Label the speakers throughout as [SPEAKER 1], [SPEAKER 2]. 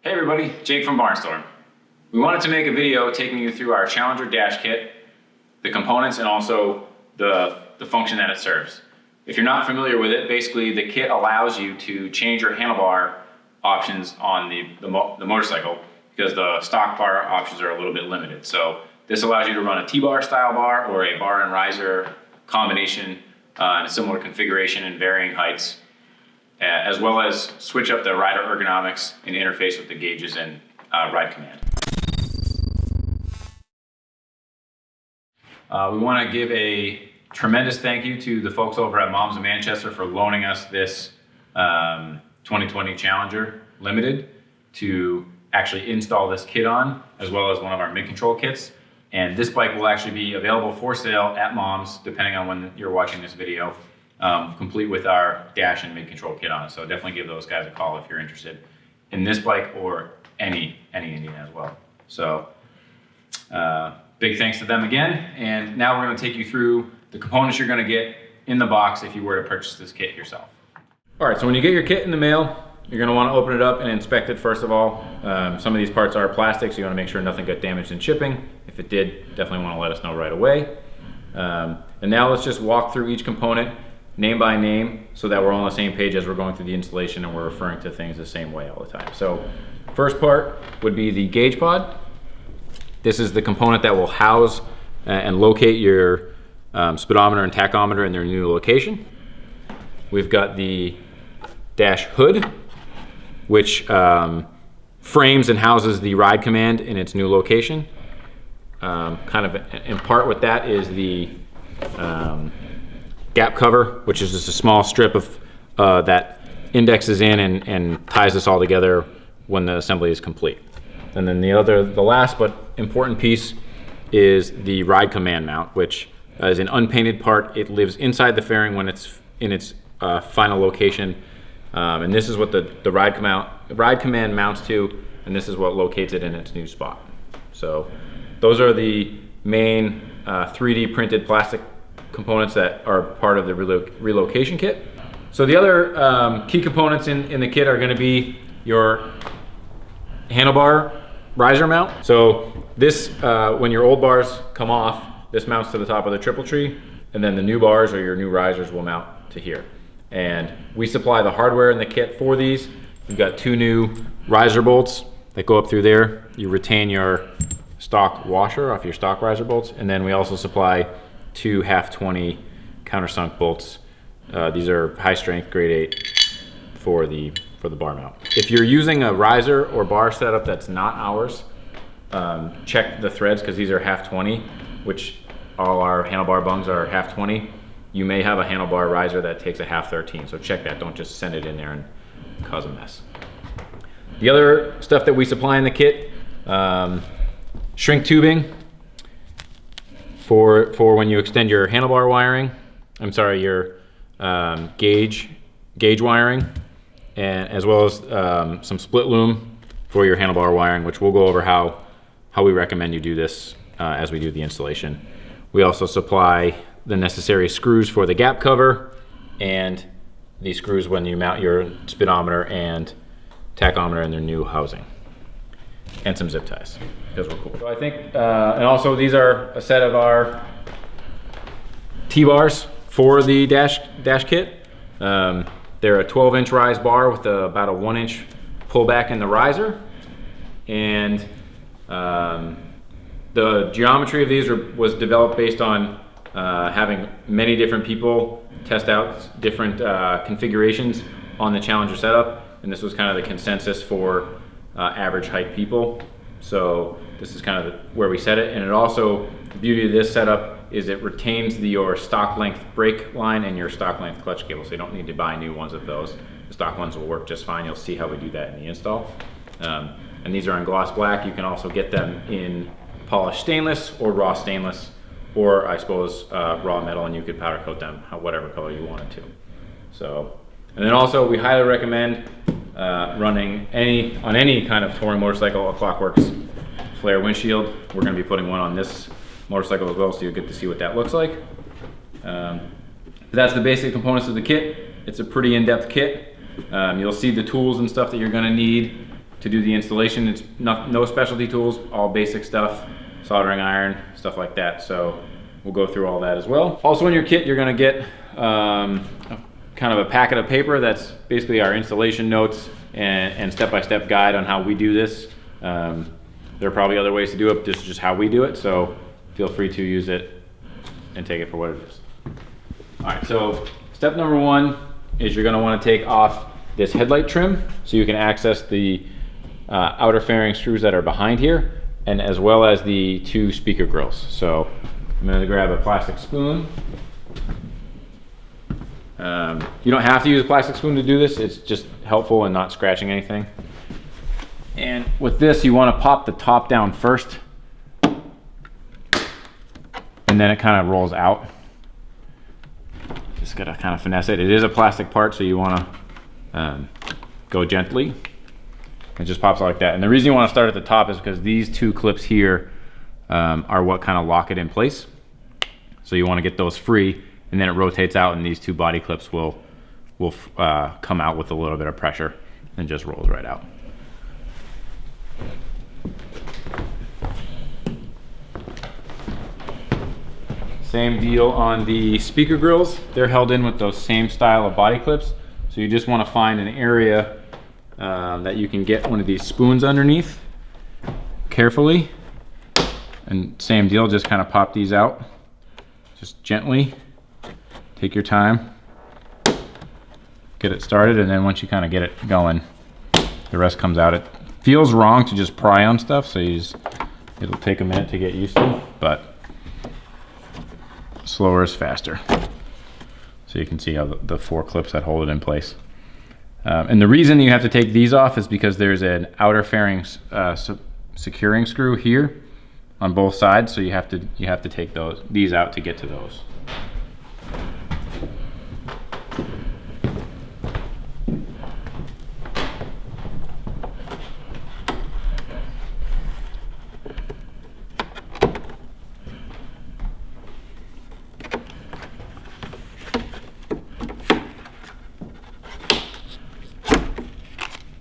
[SPEAKER 1] Hey everybody, Jake from Barnstorm. We wanted to make a video taking you through our Challenger dash kit, the components, and also the function that it serves. If you're not familiar with it, basically the kit allows you to change your handlebar options on the motorcycle because the stock bar options are a little bit limited. So this allows you to run a T-bar style bar or a bar and riser combination in a similar configuration and varying heights, as well as switch up the rider ergonomics and interface with the gauges and ride command. We want to give a tremendous thank you to the folks over at Moms of Manchester for loaning us this 2020 Challenger Limited to actually install this kit on, as well as one of our mid-control kits. And this bike will actually be available for sale at Mom's, depending on when you're watching this video, complete with our dash and mid-control kit on it. So definitely give those guys a call if you're interested in this bike or any Indian as well. So big thanks to them again. And now we're going to take you through the components you're going to get in the box if you were to purchase this kit yourself. All right, so when you get your kit in the mail, you're going to want to open it up and inspect it first of all. Some of these parts are plastic, so you want to make sure nothing got damaged in shipping. If it did, definitely want to let us know right away. And now let's just walk through each component name by name so that we're all on the same page as we're going through the installation and we're referring to things the same way all the time. So first part would be the gauge pod. This is the component that will house and locate your speedometer and tachometer in their new location. We've got the dash hood, which frames and houses the ride command in its new location. Kind of in part with that is the gap cover, which is just a small strip of that indexes in and ties this all together when the assembly is complete. And then the last but important piece is the ride command mount, which is an unpainted part. It lives inside the fairing when it's in its final location. And this is what the ride command mounts to, and this is what locates it in its new spot. So those are the main 3D printed plastic components that are part of the relocation kit. So the other key components in the kit are going to be your handlebar riser mount. So this, when your old bars come off, this mounts to the top of the triple tree, and then the new bars or your new risers will mount to here. And we supply the hardware in the kit for these. We've got 2 new riser bolts that go up through there. You retain your stock washer off your stock riser bolts, and then we also supply 2 half-20 countersunk bolts. These are high strength grade 8 for the bar mount. If you're using a riser or bar setup that's not ours, check the threads because these are half-20, which all our handlebar bungs are half-20. You may have a handlebar riser that takes a half-13, so check that. Don't just send it in there and cause a mess. The other stuff that we supply in the kit, shrink tubing for when you extend your handlebar wiring. I'm sorry, your gauge wiring, and as well as some split loom for your handlebar wiring, which we'll go over how we recommend you do this as we do the installation. We also supply the necessary screws for the gap cover and the screws when you mount your speedometer and tachometer in their new housing, and some zip ties because we're cool. So I think, and also these are a set of our T-bars for the dash kit. They're a 12-inch rise bar with about a 1-inch pullback in the riser, and the geometry of these was developed based on having many different people test out different configurations on the Challenger setup, and this was kind of the consensus for average height people. So this is kind of where we set it, and it also, the beauty of this setup is it retains your stock length brake line and your stock length clutch cable, so you don't need to buy new ones of those. The stock ones will work just fine. You'll see how we do that in the install. And these are in gloss black. You can also get them in polished stainless or raw stainless, or I suppose raw metal, and you could powder coat them whatever color you wanted to. So, and then also we highly recommend running on any kind of touring motorcycle a Clockworks flare windshield. We're going to be putting one on this motorcycle as well, so you'll get to see what that looks like. That's the basic components of the kit. It's a pretty in-depth kit. You'll see the tools and stuff that you're going to need to do the installation. It's no specialty tools, all basic stuff, soldering iron, stuff like that. So we'll go through all that as well. Also in your kit, you're gonna get kind of a packet of paper that's basically our installation notes and step-by-step guide on how we do this. There are probably other ways to do it, this is just how we do it, so feel free to use it and take it for what it is. All right, so step number one is you're gonna wanna take off this headlight trim so you can access the outer fairing screws that are behind here, and as well as the 2 speaker grills. So I'm gonna grab a plastic spoon. You don't have to use a plastic spoon to do this, it's just helpful in not scratching anything. And with this, you wanna pop the top down first, and then it kind of rolls out. Just gotta kind of finesse it. It is a plastic part, so you wanna go gently. It just pops out like that. And the reason you want to start at the top is because these 2 clips here are what kind of lock it in place. So you want to get those free, and then it rotates out, and these 2 body clips will come out with a little bit of pressure and just rolls right out. Same deal on the speaker grills. They're held in with those same style of body clips. So you just want to find an area that you can get one of these spoons underneath carefully, and same deal, just kind of pop these out just gently, take your time, get it started, and then once you kind of get it going, the rest comes out. It feels wrong to just pry on stuff, so it'll take a minute to get used to, but slower is faster. So you can see how the 4 clips that hold it in place. And the reason you have to take these off is because there's an outer fairing securing screw here on both sides, so you have to take these out to get to those.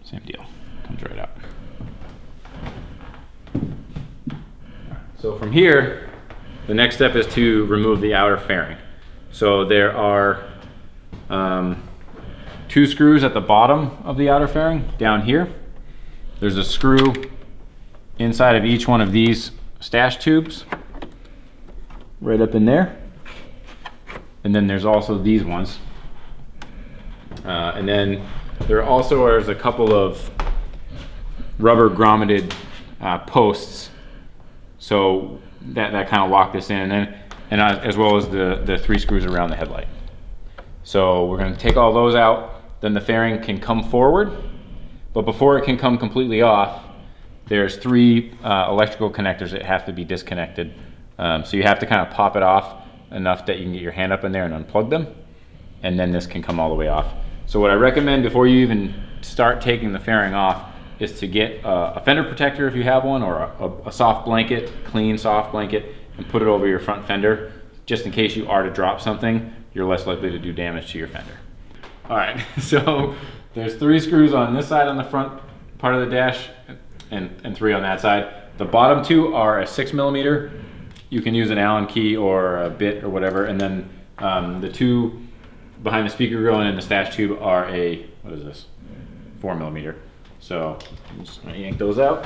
[SPEAKER 1] Same deal, comes right out. So from here, the next step is to remove the outer fairing. So there are 2 screws at the bottom of the outer fairing down here. There's a screw inside of each one of these stash tubes, right up in there. And then there's also these ones. And then there also is a couple of rubber grommeted posts, so that kind of lock this in, and as well as the 3 screws around the headlight. So we're going to take all those out, then the fairing can come forward, but before it can come completely off, there's 3 electrical connectors that have to be disconnected. So you have to kind of pop it off enough that you can get your hand up in there and unplug them, and then this can come all the way off. So what I recommend before you even start taking the fairing off is to get a fender protector if you have one, or a soft blanket, clean soft blanket, and put it over your front fender, just in case you are to drop something, you're less likely to do damage to your fender. All right, so there's 3 screws on this side on the front part of the dash, and 3 on that side. The bottom 2 are a 6mm. You can use an Allen key or a bit or whatever, and then the 2 behind the speaker grill and in the stash tube are a, what is this, 4mm. So I'm just gonna yank those out.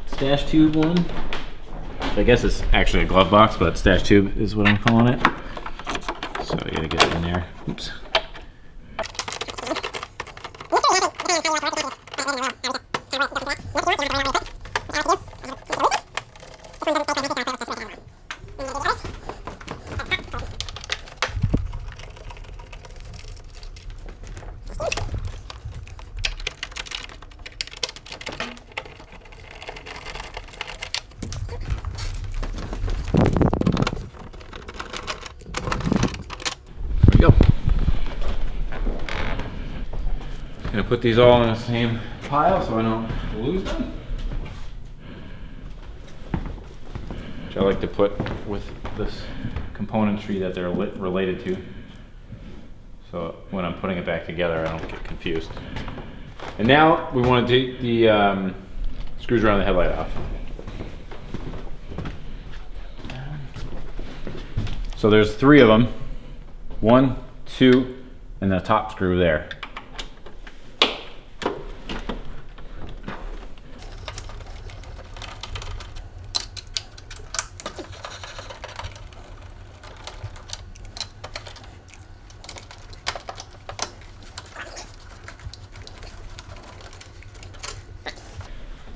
[SPEAKER 1] Stash tube one. I guess it's actually a glove box, but stash tube is what I'm calling it. So you gotta get it in there. Oops. Gonna put these all in the same pile so I don't lose them. Which I like to put with this componentry that they're related to. So when I'm putting it back together, I don't get confused. And now we want to take the screws around the headlight off. So there's 3 of them. 1, 2, and the top screw there.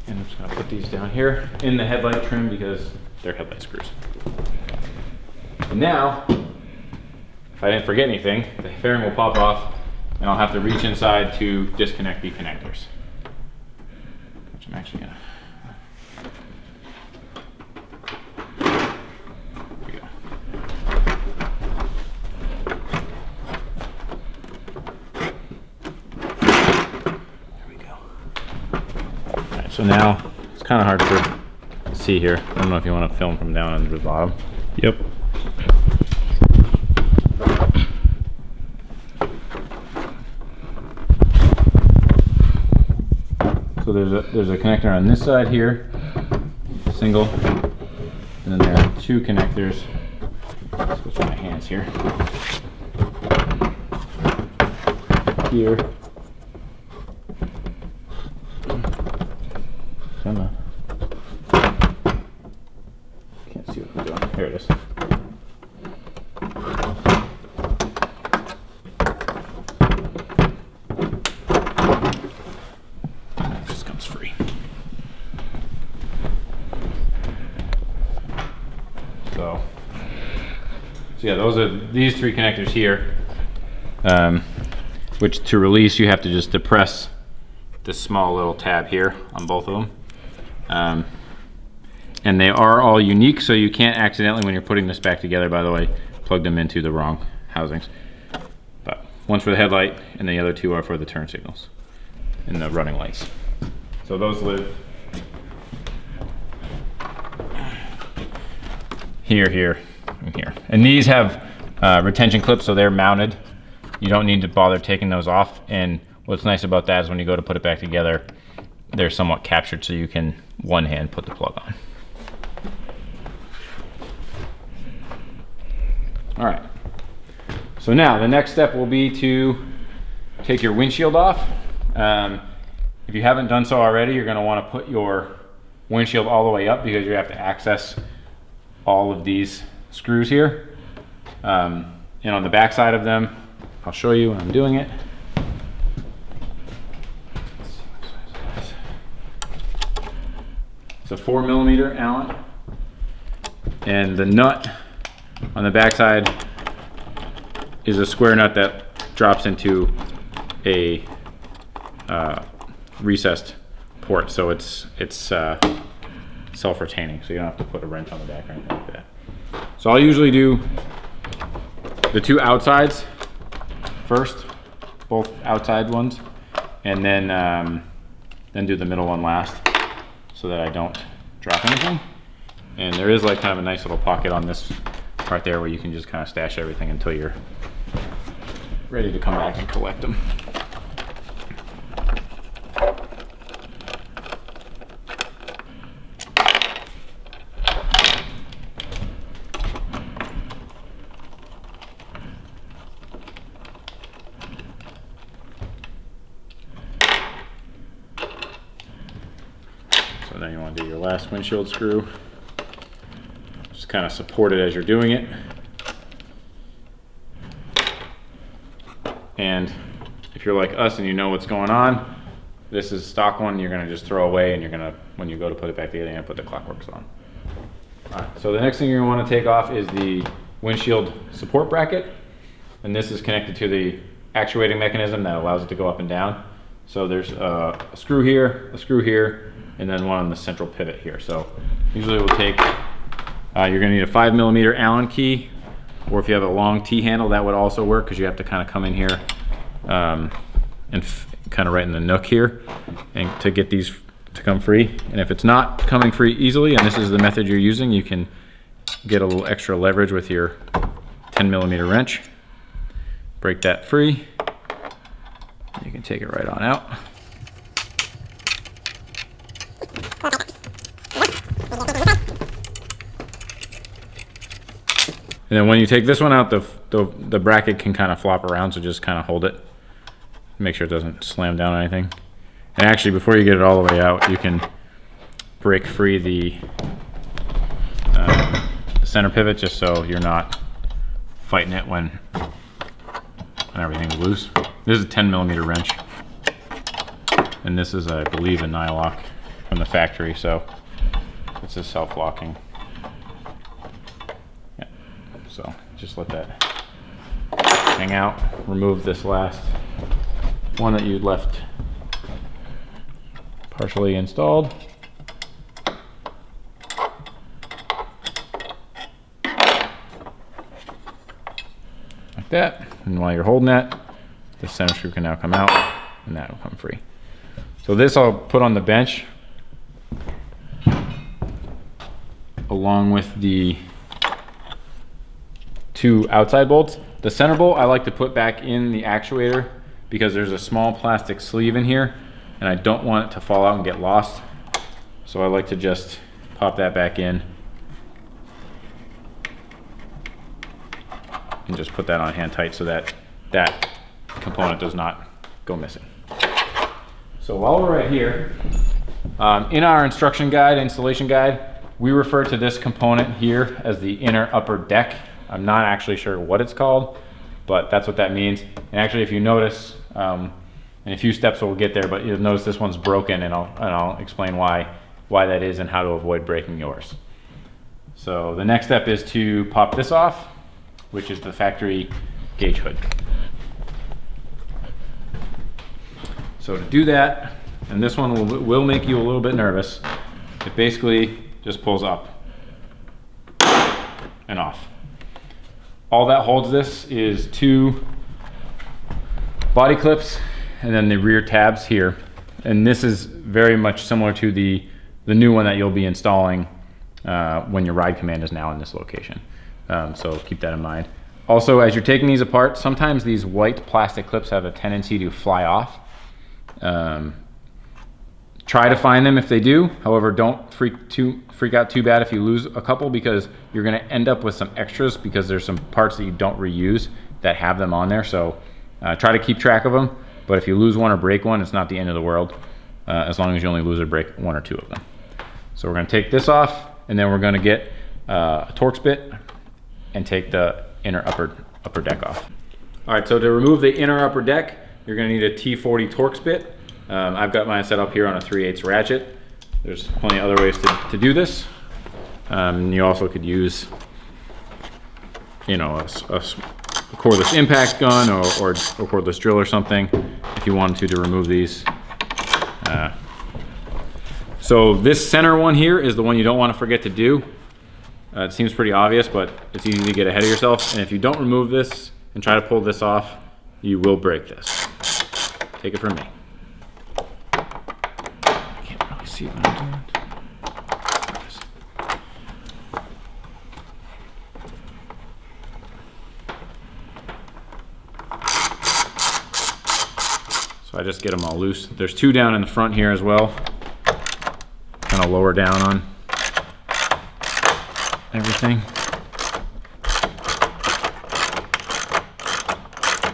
[SPEAKER 1] And I'm just going to put these down here in the headlight trim because they're headlight screws. And now, if I didn't forget anything, the fairing will pop off and I'll have to reach inside to disconnect the connectors. Which I'm actually going to... There we go. There we go. Alright, so now it's kind of hard to see here. I don't know if you want to film from down on the bottom.
[SPEAKER 2] Yep.
[SPEAKER 1] So there's a connector on this side here, single, and then there are 2 connectors. Let's switch my hands here. Here. Come on. Can't see what I'm doing. Here it is. This comes free. So yeah, those are these 3 connectors here. Which to release you have to just depress this small little tab here on both of them. And they are all unique, so you can't accidentally, when you're putting this back together, by the way, plug them into the wrong housings. But one's for the headlight, and the other 2 are for the turn signals and the running lights. So those live here, here, and here. And these have retention clips, so they're mounted. You don't need to bother taking those off. And what's nice about that is when you go to put it back together, they're somewhat captured, so you can one hand put the plug on. All right, so now the next step will be to take your windshield off. If you haven't done so already, you're gonna wanna put your windshield all the way up because you have to access all of these screws here. And on the back side of them, I'll show you when I'm doing it. It's a 4mm Allen, and the nut on the back side is a square nut that drops into a recessed port, so it's self-retaining, so you don't have to put a wrench on the back or anything like that. So I'll usually do the 2 outsides first, both outside ones, and then do the middle one last, so that I don't drop anything. And there is like kind of a nice little pocket on this part there where you can just kind of stash everything until you're ready to come back and collect them. So then you want to do your last windshield screw. Just kind of support it as you're doing it. And if you're like us and you know what's going on, this is stock one you're going to just throw away, and you're going to, when you go to put it back together, you're going to put the clockworks on. All right, so the next thing you're going to want to take off is the windshield support bracket. And this is connected to the actuating mechanism that allows it to go up and down. So there's a screw here, and then one on the central pivot here. So usually we'll take, you're going to need a 5mm Allen key, or if you have a long T-handle, that would also work, because you have to kind of come in here and kind of right in the nook here, and to get these to come free. And if it's not coming free easily, and this is the method you're using, you can get a little extra leverage with your 10mm wrench. Break that free. You can take it right on out. And then when you take this one out, the bracket can kind of flop around, so just kind of hold it. Make sure it doesn't slam down on anything. And actually, before you get it all the way out, you can break free the center pivot, just so you're not fighting it when everything's loose. This is a 10mm wrench. And this is, I believe, a nylock from the factory, so it's a self-locking. Yeah. So just let that hang out. Remove this last one that you left partially installed. Like that. And while you're holding that, the center screw can now come out and that will come free. So this I'll put on the bench along with the 2 outside bolts. The center bolt I like to put back in the actuator because there's a small plastic sleeve in here and I don't want it to fall out and get lost. So I like to just pop that back in and just put that on hand tight so that that component does not go missing. So while we're right here, in our instruction guide, installation guide, we refer to this component here as the inner upper deck. I'm not actually sure what it's called, but that's what that means. And actually, if you notice, in a few steps we'll get there, but you'll notice this one's broken, and I'll explain why that is and how to avoid breaking yours. So the next step is to pop this off, which is the factory gauge hood. So to do that, and this one will make you a little bit nervous, it basically just pulls up and off. All that holds this is 2 body clips and then the rear tabs here. And this is very much similar to the new one that you'll be installing when your ride command is now in this location. So keep that in mind. Also, as you're taking these apart, sometimes these white plastic clips have a tendency to fly off. Try to find them if they do. However, don't freak out too bad if you lose a couple, because you're going to end up with some extras because there's some parts that you don't reuse that have them on there. So try to keep track of them. But if you lose one or break one, it's not the end of the world, as long as you only lose or break 1 or 2 of them. So we're going to take this off, and then we're going to get a Torx bit and take the inner upper deck off. All right, so to remove the inner upper deck, you're going to need a T40 Torx bit. I've got mine set up here on a 3/8 ratchet. There's plenty of other ways to do this. You also could use, you know, a cordless impact gun or a cordless drill or something if you wanted to remove these. So this center one here is the one you don't want to forget to do. It seems pretty obvious, but it's easy to get ahead of yourself. And if you don't remove this and try to pull this off, you will break this. Take it from me. I can't really see what I'm doing. So I just get them all loose. There's 2 down in the front here as well. Kind of lower down on everything.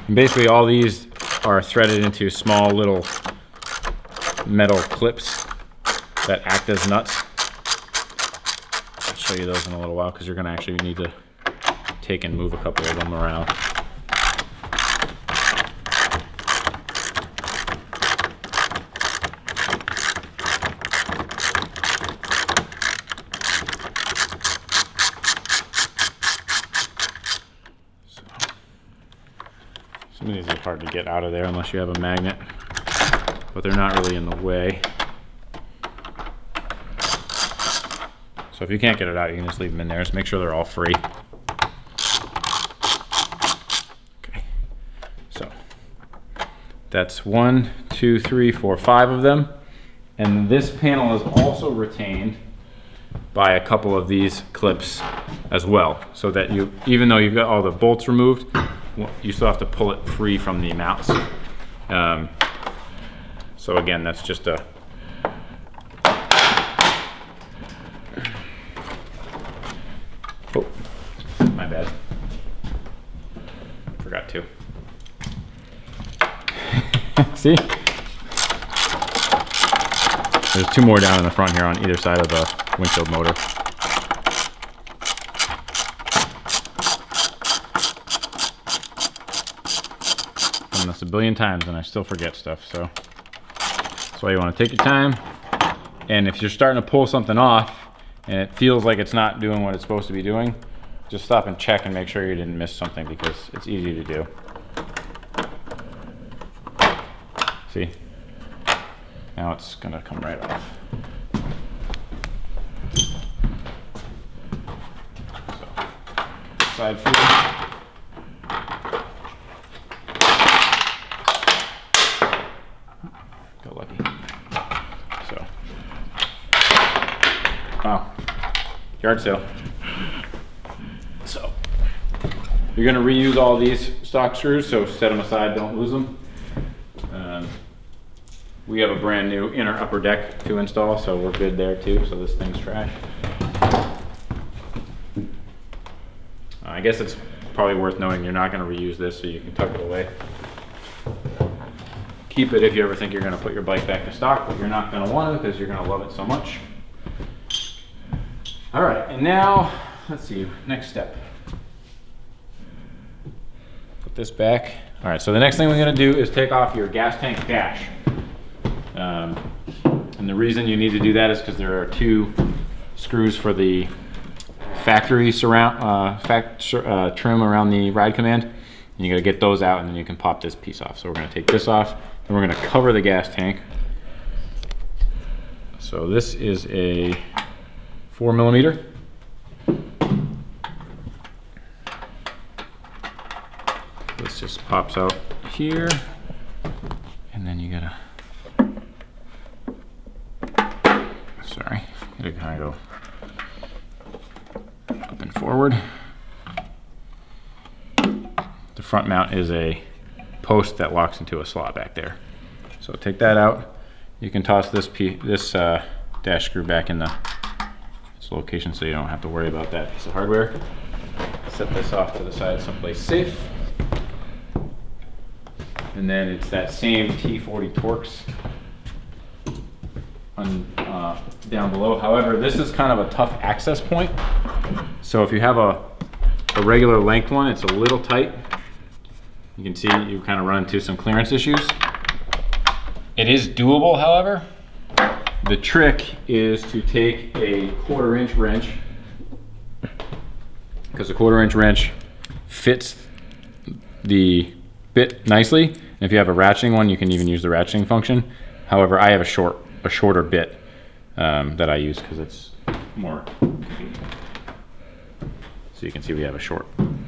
[SPEAKER 1] And basically all these are threaded into small little metal clips that act as nuts. I'll show you those in a little while because you're going to actually need to take and move a couple of them around. Some of these are hard to get out of there unless you have a magnet, but they're not really in the way. So if you can't get it out, you can just leave them in there. Just make sure they're all free. Okay, so that's 1, 2, 3, 4, 5 of them. And this panel is also retained by a couple of these clips as well, so that even though you've got all the bolts removed, you still have to pull it free from the mounts. So again, that's just a my bad. Forgot to. See? There's 2 more down in the front here on either side of the windshield motor. I've done this a billion times and I still forget stuff, so that's why you want to take your time. And if you're starting to pull something off and it feels like it's not doing what it's supposed to be doing, just stop and check and make sure you didn't miss something, because it's easy to do. See? Now it's gonna come right off. So, side feeder. Go lucky. So, wow, yard sale. So, you're gonna reuse all these stock screws, so set them aside, don't lose them. We have a brand new inner upper deck to install, so we're good there too, so this thing's trash. I guess it's probably worth noting you're not gonna reuse this, so you can tuck it away. Keep it if you ever think you're gonna put your bike back to stock, but you're not gonna want to because you're gonna love it so much. All right, and now, let's see, next step. Put this back. All right, so the next thing we're gonna do is take off your gas tank dash. And the reason you need to do that is because there are 2 screws for the factory surround trim around the ride command, and you got to get those out, and then you can pop this piece off. So we're going to take this off, and we're going to cover the gas tank. So this is a 4mm. This just pops out here, and then you gotta kind of go up and forward. The front mount is a post that locks into a slot back there. So take that out. You can toss this dash screw back in its location, so you don't have to worry about that piece of hardware. Set this off to the side someplace safe. And then it's that same T40 Torx down below. However, this is kind of a tough access point. So if you have a regular length one, it's a little tight. You can see you kind of run into some clearance issues. It is doable, however. The trick is to take a 1/4" wrench, because a 1/4" wrench fits the bit nicely. And if you have a ratcheting one, you can even use the ratcheting function. However, I have a shorter bit that I use because it's more convenient. So you can see we have a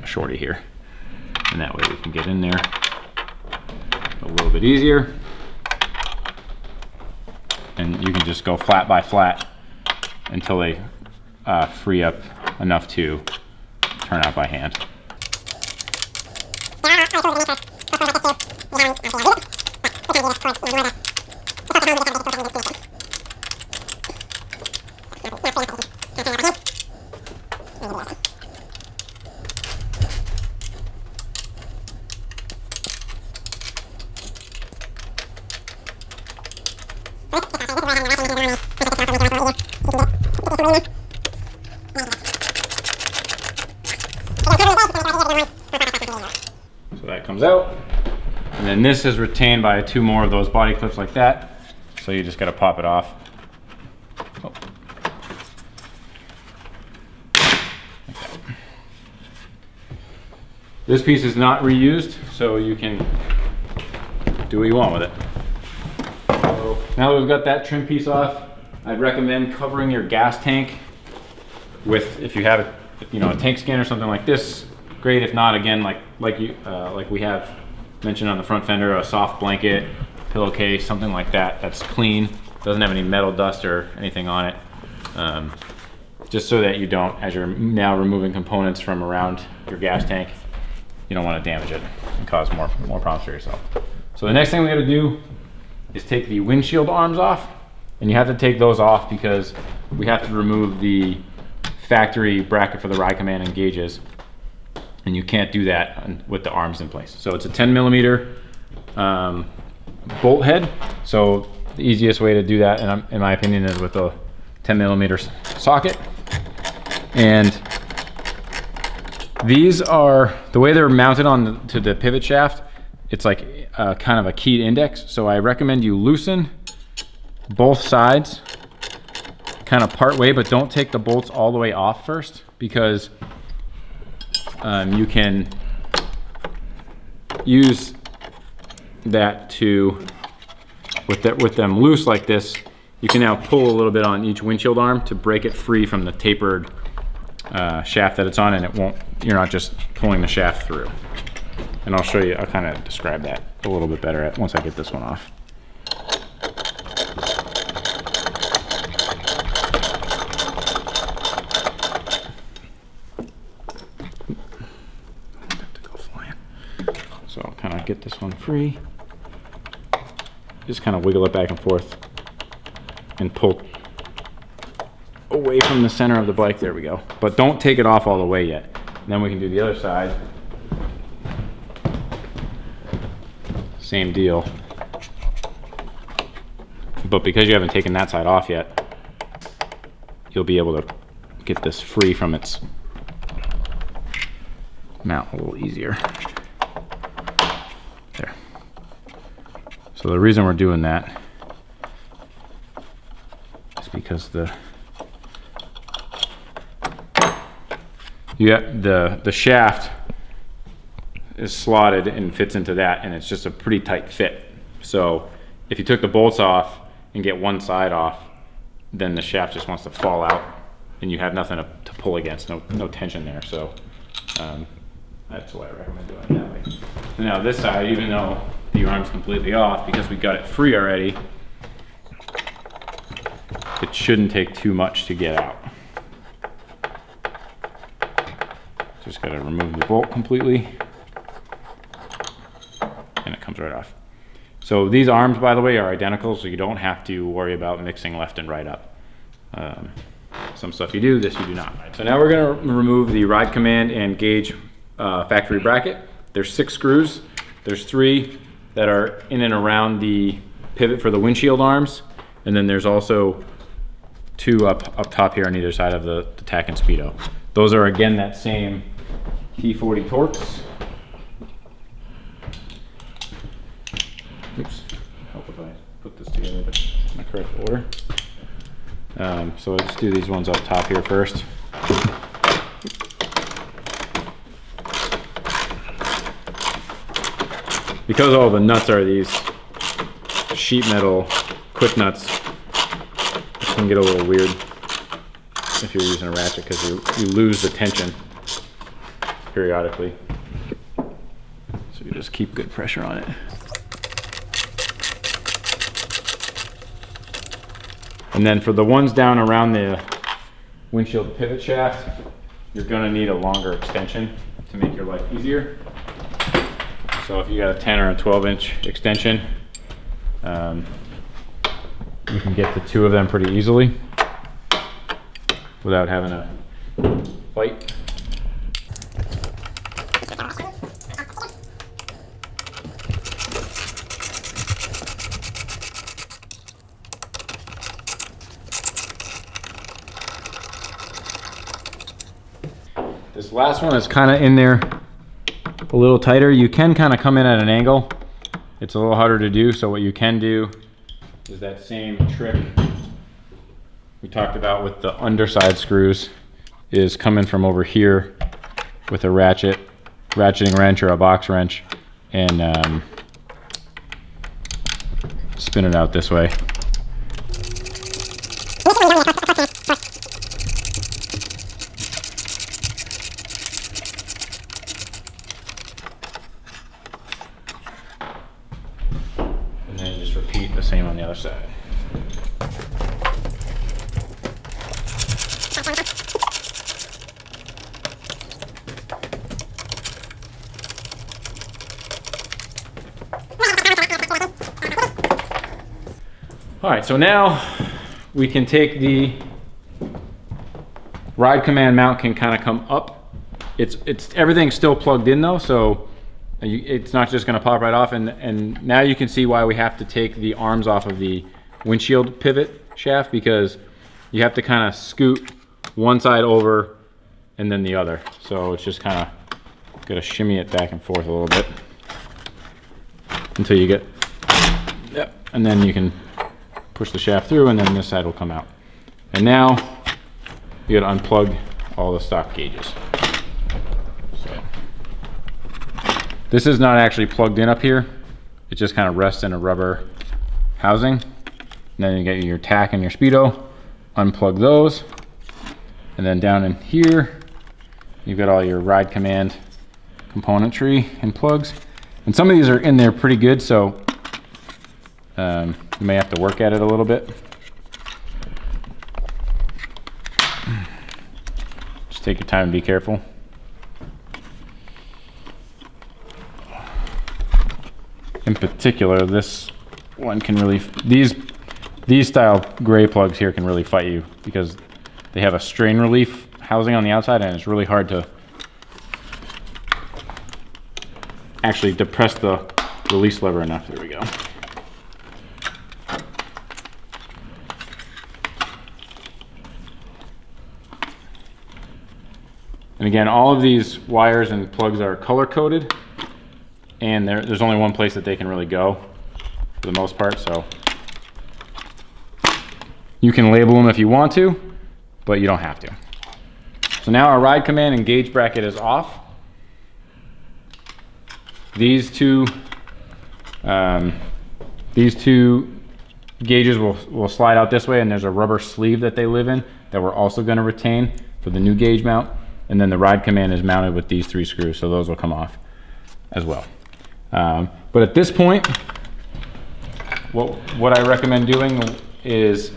[SPEAKER 1] shorty here, and that way we can get in there a little bit easier. And you can just go flat by flat until they free up enough to turn out by hand. So that comes out, and then this is retained by 2 more of those body clips like that, so you just got to pop it off. Oh. Like that. This piece is not reused, so you can do what you want with it. So now that we've got that trim piece off, I'd recommend covering your gas tank with, if you have a tank skin or something like this, great. If not, again, like we have mentioned on the front fender, a soft blanket, pillowcase, something like that, that's clean, doesn't have any metal dust or anything on it. just so that you don't, as you're now removing components from around your gas tank, you don't want to damage it and cause more problems for yourself. So the next thing we got to do is take the windshield arms off, and you have to take those off because we have to remove the factory bracket for the ride command and gauges, and you can't do that with the arms in place. So it's a 10mm bolt head. So the easiest way to do that, in my opinion, is with a 10mm socket. And these are, the way they're mounted on to the pivot shaft, it's like kind of a keyed index. So I recommend you loosen both sides kind of part way, but don't take the bolts all the way off first, because you can use that to, with them loose like this, you can now pull a little bit on each windshield arm to break it free from the tapered shaft that it's on, and it won't, you're not just pulling the shaft through. And I'll show you, I'll kind of describe that a little bit better once I get this one off. So I'll kind of get this one free. Just kind of wiggle it back and forth and pull away from the center of the bike. There we go. But don't take it off all the way yet. And then we can do the other side. Same deal. But because you haven't taken that side off yet, you'll be able to get this free from its mount a little easier. There. So the reason we're doing that is because the shaft is slotted and fits into that, and it's just a pretty tight fit. So if you took the bolts off and get one side off, then the shaft just wants to fall out and you have nothing to pull against, no tension there. So that's why I recommend doing it that way. So now this side, even though the arm's completely off, because we got it free already, it shouldn't take too much to get out. Just got to remove the bolt completely, and it comes right off. So these arms, by the way, are identical, so you don't have to worry about mixing left and right up. Some stuff you do, this you do not. So now we're going to remove the ride command and gauge factory bracket. There's 6 screws. There's 3 that are in and around the pivot for the windshield arms, and then there's also 2 up top here on either side of the tack and speedo. Those are again that same T40 Torx. Oops, help if I put this together in the correct order. So I'll just do these ones up top here first. Because all the nuts are these sheet metal quick nuts, it can get a little weird if you're using a ratchet, because you lose the tension periodically. So you just keep good pressure on it. And then for the ones down around the windshield pivot shaft, you're gonna need a longer extension to make your life easier. So if you got a 10 or a 12-inch extension, you can get the 2 of them pretty easily without having to fight. This last one is kind of in there a little tighter. You can kind of come in at an angle. It's a little harder to do, so what you can do is that same trick we talked about with the underside screws, is coming from over here with a ratcheting wrench or a box wrench, and spin it out this way. And then just repeat the same on the other side. All right, so now we can take the ride command mount can kind of come up. It's everything's still plugged in though, so it's not just going to pop right off. And now you can see why we have to take the arms off of the windshield pivot shaft, because you have to kind of scoot one side over and then the other. So it's just kind of got to shimmy it back and forth a little bit until you get, yep, and then you can push the shaft through and then this side will come out. And now you got to unplug all the stock gauges. So this is not actually plugged in up here. It just kind of rests in a rubber housing. And then you get your tack and your speedo, unplug those. And then down in here, you've got all your ride command componentry and plugs. And some of these are in there pretty good, so you may have to work at it a little bit. Just take your time and be careful. In particular, this one can really, these style gray plugs here can really fight you because they have a strain relief housing on the outside and it's really hard to actually depress the release lever enough. There we go. And again, all of these wires and plugs are color coded, and there's only one place that they can really go for the most part, so you can label them if you want to, but you don't have to. So now our ride command and gauge bracket is off. These two gauges will slide out this way, and there's a rubber sleeve that they live in that we're also going to retain for the new gauge mount. And then the ride command is mounted with these 3 screws, so those will come off as well. But at this point, what I recommend doing is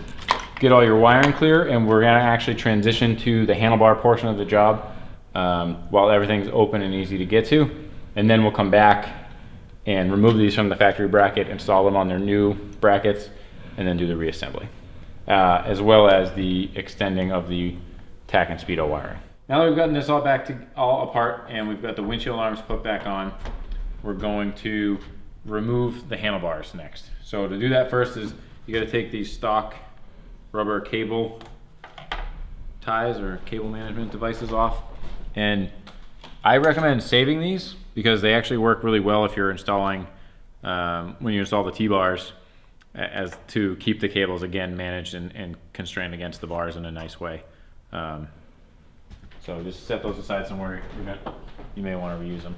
[SPEAKER 1] get all your wiring clear, and we're going to actually transition to the handlebar portion of the job while everything's open and easy to get to. And then we'll come back and remove these from the factory bracket, install them on their new brackets, and then do the reassembly, as well as the extending of the tack and speedo wiring. Now that we've gotten this all apart and we've got the windshield arms put back on, we're going to remove the handlebars next. So to do that first is you got to take these stock rubber cable ties or cable management devices off. And I recommend saving these because they actually work really well if you're installing, when you install the T-bars, as to keep the cables again managed and constrained against the bars in a nice way. So just set those aside somewhere. You may want to reuse them.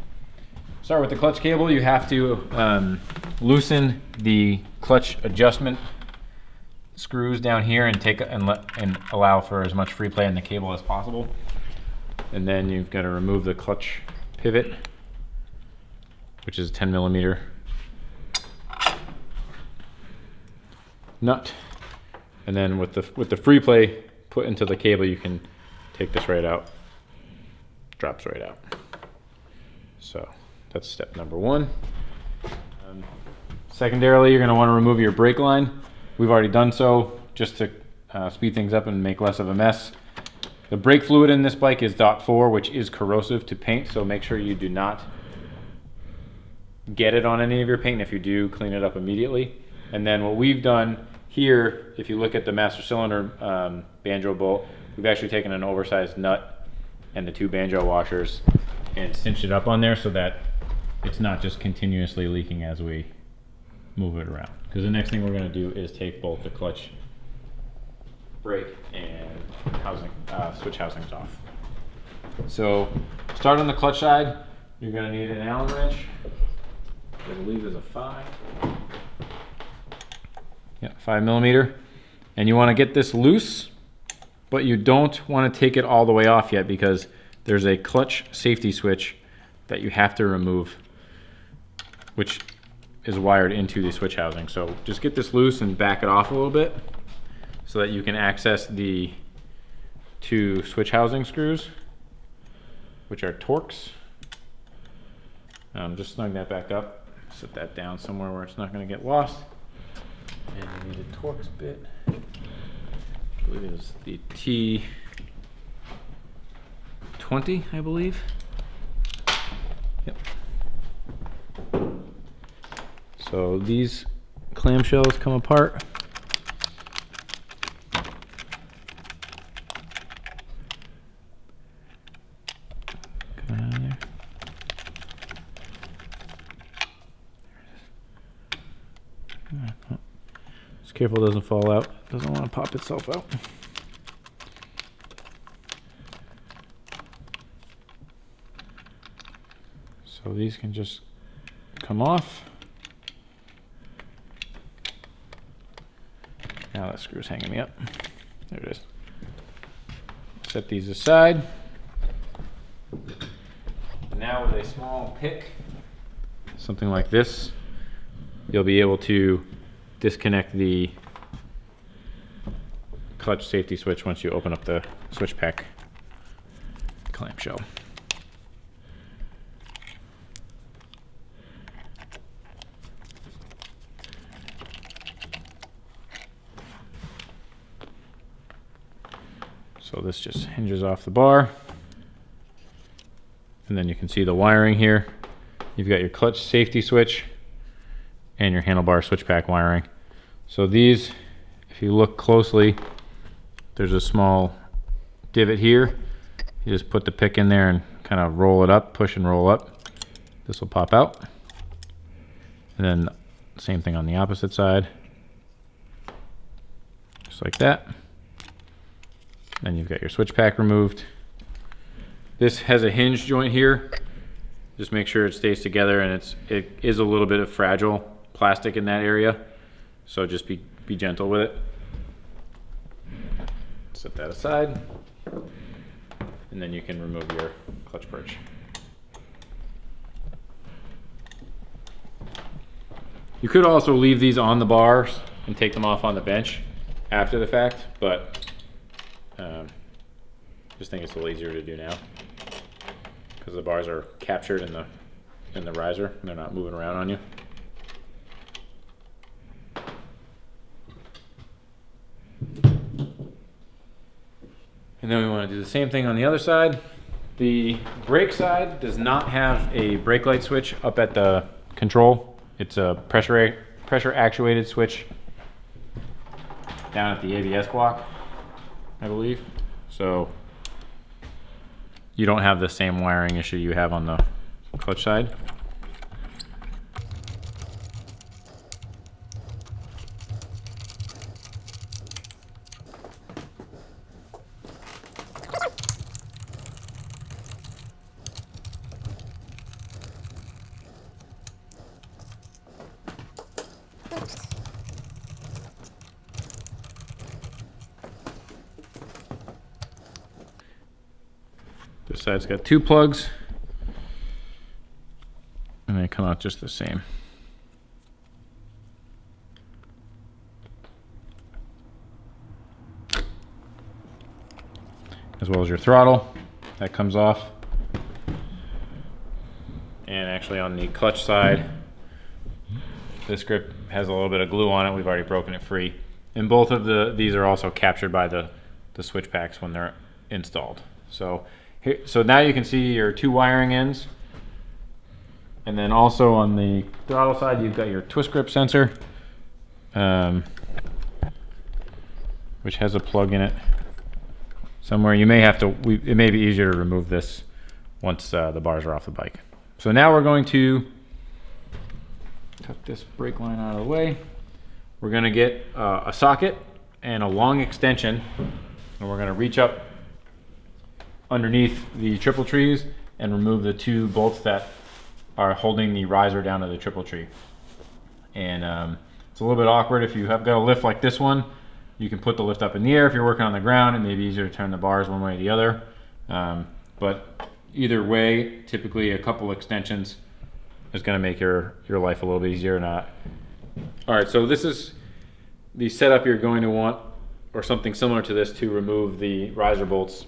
[SPEAKER 1] Start with the clutch cable. You have to loosen the clutch adjustment screws down here and allow for as much free play in the cable as possible. And then you've got to remove the clutch pivot, which is a 10 millimeter nut. And then with the free play put into the cable, you can take this right out. Drops right out. So that's step number 1. Secondarily, you're going to want to remove your brake line. We've already done so just to speed things up and make less of a mess. The brake fluid in this bike is .4, which is corrosive to paint, so make sure you do not get it on any of your paint. If you do, clean it up immediately. And then what we've done here, if you look at the master cylinder banjo bolt, we've actually taken an oversized nut and the 2 banjo washers and cinched it up on there so that it's not just continuously leaking as we move it around. Because the next thing we're going to do is take both the clutch, brake, and switch housings off. So start on the clutch side. You're going to need an Allen wrench. I believe there's a 5. Yeah, 5 millimeter. And you want to get this loose, but you don't want to take it all the way off yet because there's a clutch safety switch that you have to remove, which is wired into the switch housing. So just get this loose and back it off a little bit so that you can access the 2 switch housing screws, which are Torx. Just snug that back up. Set that down somewhere where it's not going to get lost. And you need a Torx bit. I believe it is the T20, I believe. Yep. So these clamshells come apart. Coming out of there. Just careful it doesn't fall out. It doesn't want to pop itself out. So these can just come off. Now that screw's hanging me up. There it is. Set these aside. Now with a small pick, something like this, you'll be able to disconnect the clutch safety switch once you open up the switch pack clamshell. So this just hinges off the bar. And then you can see the wiring here. You've got your clutch safety switch and your handlebar switch pack wiring. So these, if you look closely, there's a small divot here. You just put the pick in there and kind of roll it up, push and roll up. This will pop out. And then same thing on the opposite side. Just like that. Then you've got your switch pack removed. This has a hinge joint here. Just make sure it stays together, and it is a little bit of fragile plastic in that area. So just be gentle with it. Set that aside. And then you can remove your clutch perch. You could also leave these on the bars and take them off on the bench after the fact, but just think it's a little easier to do now because the bars are captured in the riser and they're not moving around on you. And then we want to do the same thing on the other side. The brake side does not have a brake light switch up at the control. It's a pressure actuated switch down at the ABS block, I believe. So you don't have the same wiring issue you have on the clutch side. This side's got two plugs, and they come out just the same. As well as your throttle, that comes off. And actually on the clutch side, this grip has a little bit of glue on it. We've already broken it free. And both of these are also captured by the switch packs when they're installed. So now you can see your two wiring ends. And then also on the throttle side, you've got your twist grip sensor, which has a plug in it somewhere. You may have to, it may be easier to remove this once the bars are off the bike. So now we're going to tuck this brake line out of the way. We're going to get a socket and a long extension, and we're going to reach up underneath the triple trees and remove the two bolts that are holding the riser down to the triple tree. And it's a little bit awkward. If you have got a lift like this one, you can put the lift up in the air. If you're working on the ground, it may be easier to turn the bars one way or the other. But either way, typically a couple extensions is going to make your life a little bit easier. All right, so this is the setup you're going to want, or something similar to this, to remove the riser bolts.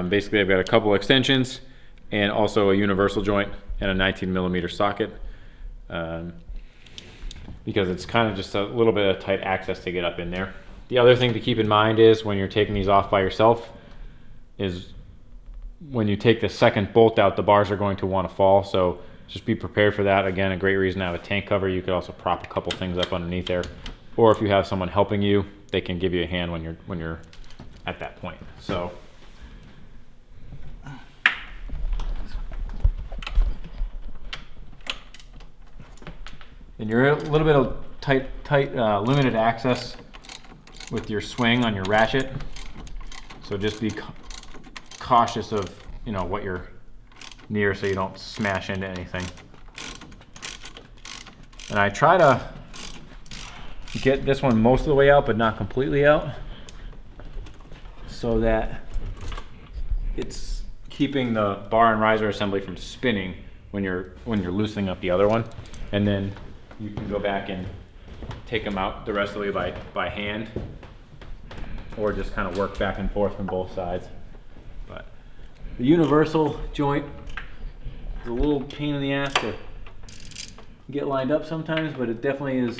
[SPEAKER 1] Basically, I've got a couple extensions and also a universal joint and a 19mm socket. because it's kind of just a little bit of tight access to get up in there. The other thing to keep in mind is when you're taking these off by yourself is when you take the second bolt out, the bars are going to want to fall. So just be prepared for that. Again, a great reason to have a tank cover. You could also prop a couple things up underneath there. Or if you have someone helping you, they can give you a hand when you're at that point. So and you're a little bit of tight limited access with your swing on your ratchet. So just be cautious of what you're near so you don't smash into anything. And I try to get this one most of the way out, but not completely out, so that it's keeping the bar and riser assembly from spinning when you're loosening up the other one. And then you can go back and take them out the rest of the way by hand, or just kind of work back and forth from both sides. But the universal joint is a little pain in the ass to get lined up sometimes, but it definitely is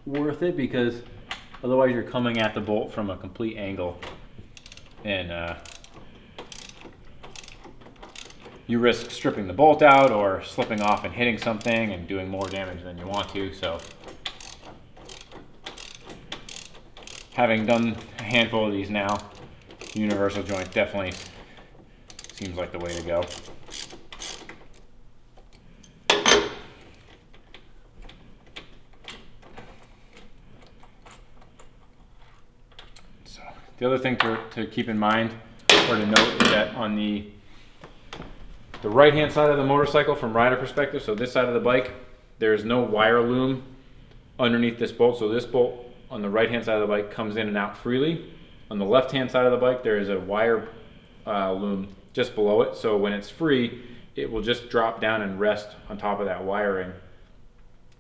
[SPEAKER 1] worth it, because otherwise you're coming at the bolt from a complete angle, and you risk stripping the bolt out or slipping off and hitting something and doing more damage than you want to. So having done a handful of these now, the universal joint definitely seems like the way to go. So the other thing to keep in mind or to note is that on the right hand side of the motorcycle from rider perspective, so this side of the bike, there's no wire loom underneath this bolt. So this bolt on the right hand side of the bike comes in and out freely. On the left hand side of the bike, there is a wire loom just below it. So when it's free, it will just drop down and rest on top of that wiring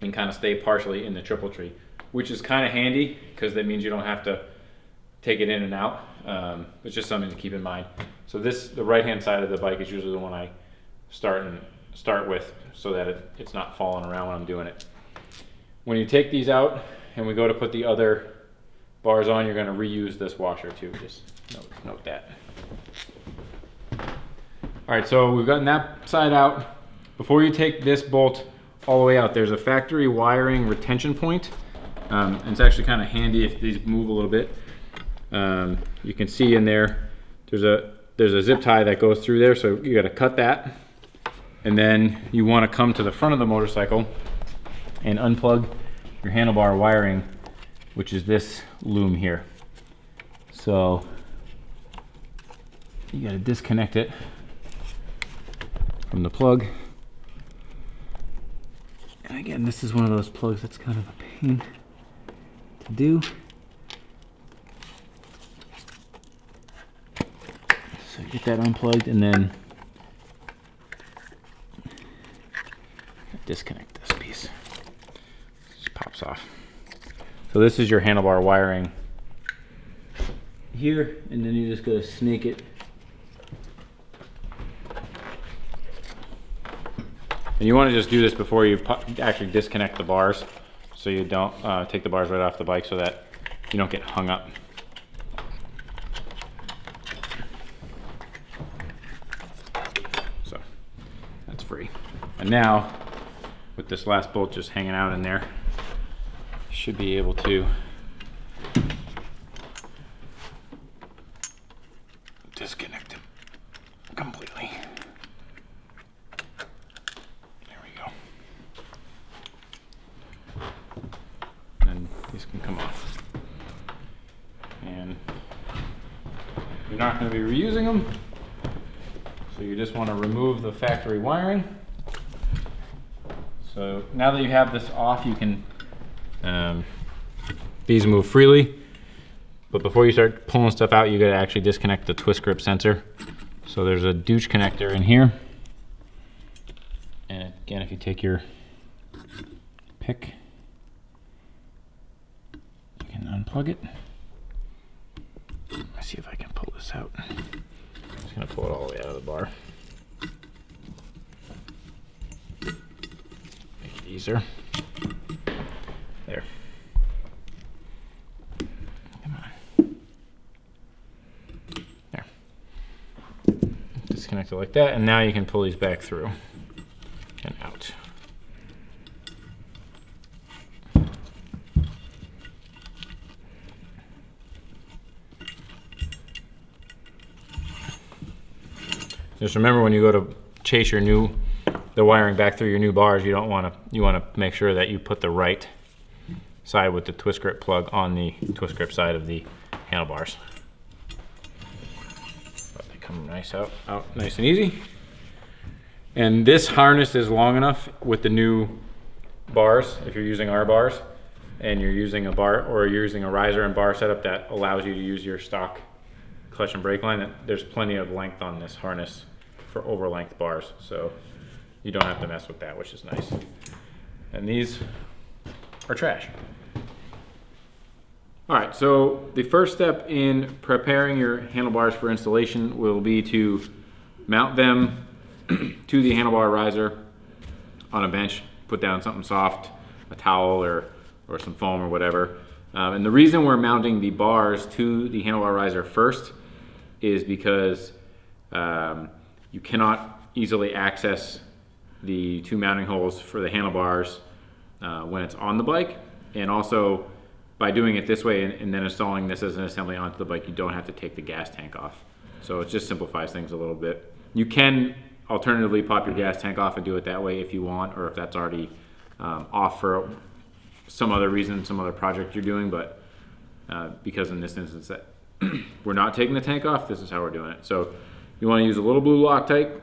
[SPEAKER 1] and kind of stay partially in the triple tree, which is kind of handy because that means you don't have to take it in and out. It's just something to keep in mind. So the right hand side of the bike is usually the one I start with, so that it's not falling around when I'm doing it. When you take these out and we go to put the other bars on, you're going to reuse this washer too. Just note that. All right, so we've gotten that side out. Before you take this bolt all the way out, there's a factory wiring retention point. And it's actually kind of handy if these move a little bit. You can see in there, there's a zip tie that goes through there, so you got to cut that. And then you want to come to the front of the motorcycle and unplug your handlebar wiring, which is this loom here. So you got to disconnect it from the plug. And again, this is one of those plugs that's kind of a pain to do. So get that unplugged and then disconnect this piece. It just pops off. So this is your handlebar wiring here, and then you just go to snake it. And you want to just do this before you actually disconnect the bars, so you don't take the bars right off the bike, so that you don't get hung up. So that's free. And now, with this last bolt just hanging out in there, you should be able to disconnect it completely. There we go. And these can come off. And you're not going to be reusing them, so you just want to remove the factory wiring. So now that you have this off, you can, these move freely, but before you start pulling stuff out, you gotta actually disconnect the twist grip sensor. So there's a douche connector in here. And again, if you take your pick, you can unplug it. Let's see if I can pull this out. I'm just gonna pull it all the way out of the bar. Easier. it like that, and now you can pull these back through and out. Just remember, when you go to chase the wiring back through your new bars, you want to make sure that you put the right side with the twist grip plug on the twist grip side of the handlebars. But they come out nice and easy. And this harness is long enough with the new bars, if you're using our bars, and you're using a bar or you're using a riser and bar setup that allows you to use your stock clutch and brake line, there's plenty of length on this harness for over length bars, so you don't have to mess with that, which is nice. And these are trash. All right, so the first step in preparing your handlebars for installation will be to mount them to the handlebar riser on a bench. Put down something soft, a towel or some foam or whatever. And the reason we're mounting the bars to the handlebar riser first is because you cannot easily access the two mounting holes for the handlebars when it's on the bike. And also, by doing it this way and then installing this as an assembly onto the bike, you don't have to take the gas tank off. So it just simplifies things a little bit. You can alternatively pop your gas tank off and do it that way if you want, or if that's already off for some other reason, some other project you're doing. But because in this instance that we're not taking the tank off, this is how we're doing it. So you want to use a little blue Loctite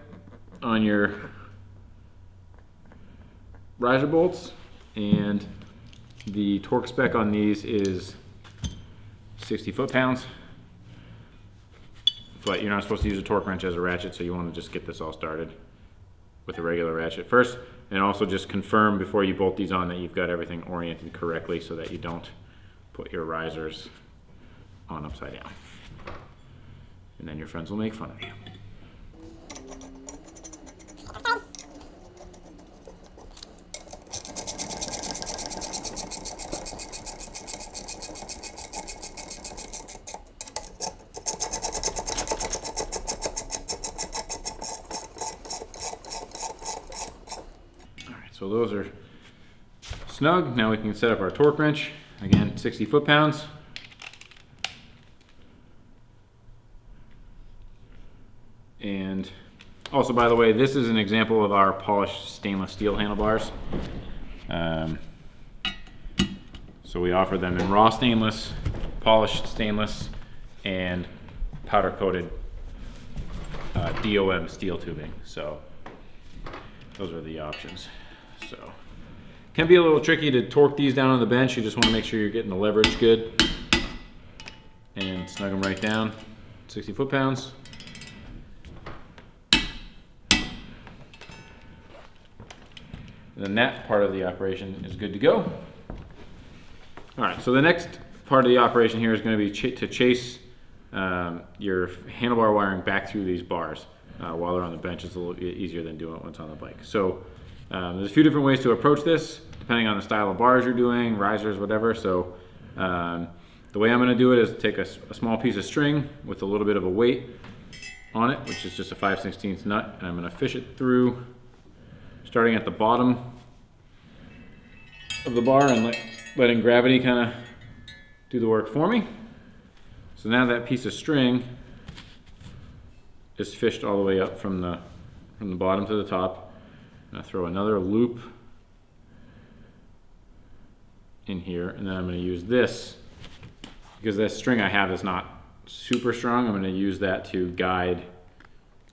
[SPEAKER 1] on your riser bolts, and the torque spec on these is 60 foot-pounds, but you're not supposed to use a torque wrench as a ratchet, so you want to just get this all started with a regular ratchet first, and also just confirm before you bolt these on that you've got everything oriented correctly so that you don't put your risers on upside down, and then your friends will make fun of you. So those are snug. Now we can set up our torque wrench. Again, 60 foot-pounds. And also, by the way, this is an example of our polished stainless steel handlebars. So we offer them in raw stainless, polished stainless, and powder-coated DOM steel tubing. So those are the options. So can be a little tricky to torque these down on the bench. You just want to make sure you're getting the leverage good and snug them right down. 60 foot-pounds. And then that part of the operation is good to go. All right, so the next part of the operation here is going to be to chase your handlebar wiring back through these bars while they're on the bench. It's a little easier than doing it once on the bike. So there's a few different ways to approach this, depending on the style of bars you're doing, risers, whatever. So the way I'm going to do it is take a small piece of string with a little bit of a weight on it, which is just a 5/16 nut, and I'm going to fish it through, starting at the bottom of the bar and letting gravity kind of do the work for me. So now that piece of string is fished all the way up from the bottom to the top. I throw another loop in here, and then I'm going to use this, because that string I have is not super strong. I'm going to use that to guide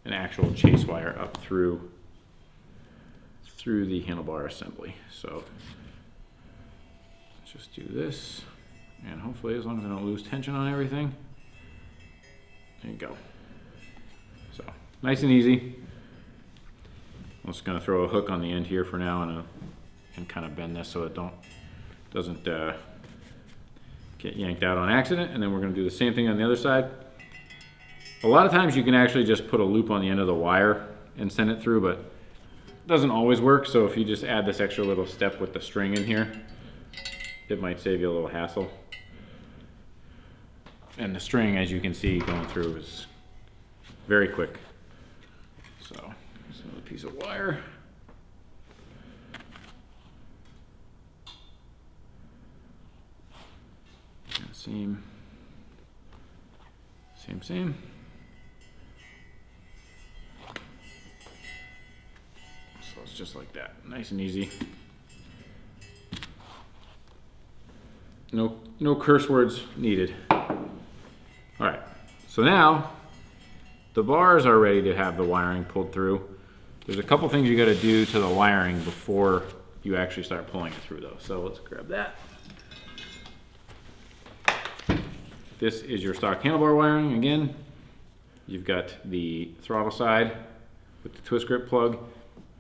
[SPEAKER 1] an actual chase wire up through the handlebar assembly. So let's just do this, and hopefully, as long as I don't lose tension on everything, there you go. So nice and easy. I'm just going to throw a hook on the end here for now and kind of bend this so it doesn't get yanked out on accident. And then we're going to do the same thing on the other side. A lot of times you can actually just put a loop on the end of the wire and send it through, but it doesn't always work. So if you just add this extra little step with the string in here, it might save you a little hassle. And the string, as you can see going through, is very quick. piece of wire. Same. So it's just like that, nice and easy. No curse words needed. All right, so now the bars are ready to have the wiring pulled through. There's a couple things you got to do to the wiring before you actually start pulling it through though. So let's grab that. This is your stock handlebar wiring. Again, you've got the throttle side with the twist grip plug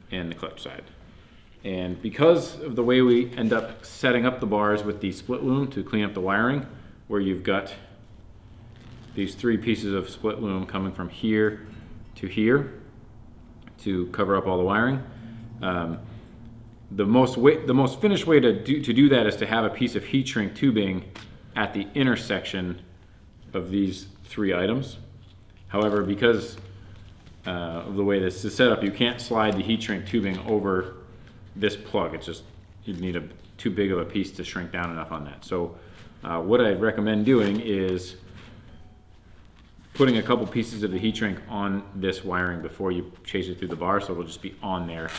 [SPEAKER 1] and the clutch side. And because of the way we end up setting up the bars with the split loom to clean up the wiring, where you've got these 3 pieces of split loom coming from here to cover up all the wiring. The most finished way to do that is to have a piece of heat shrink tubing at the intersection of these 3 items. However, because of the way this is set up, you can't slide the heat shrink tubing over this plug. It's just, you'd need too big of a piece to shrink down enough on that. So what I recommend doing is putting a couple pieces of the heat shrink on this wiring before you chase it through the bar, so it'll just be on there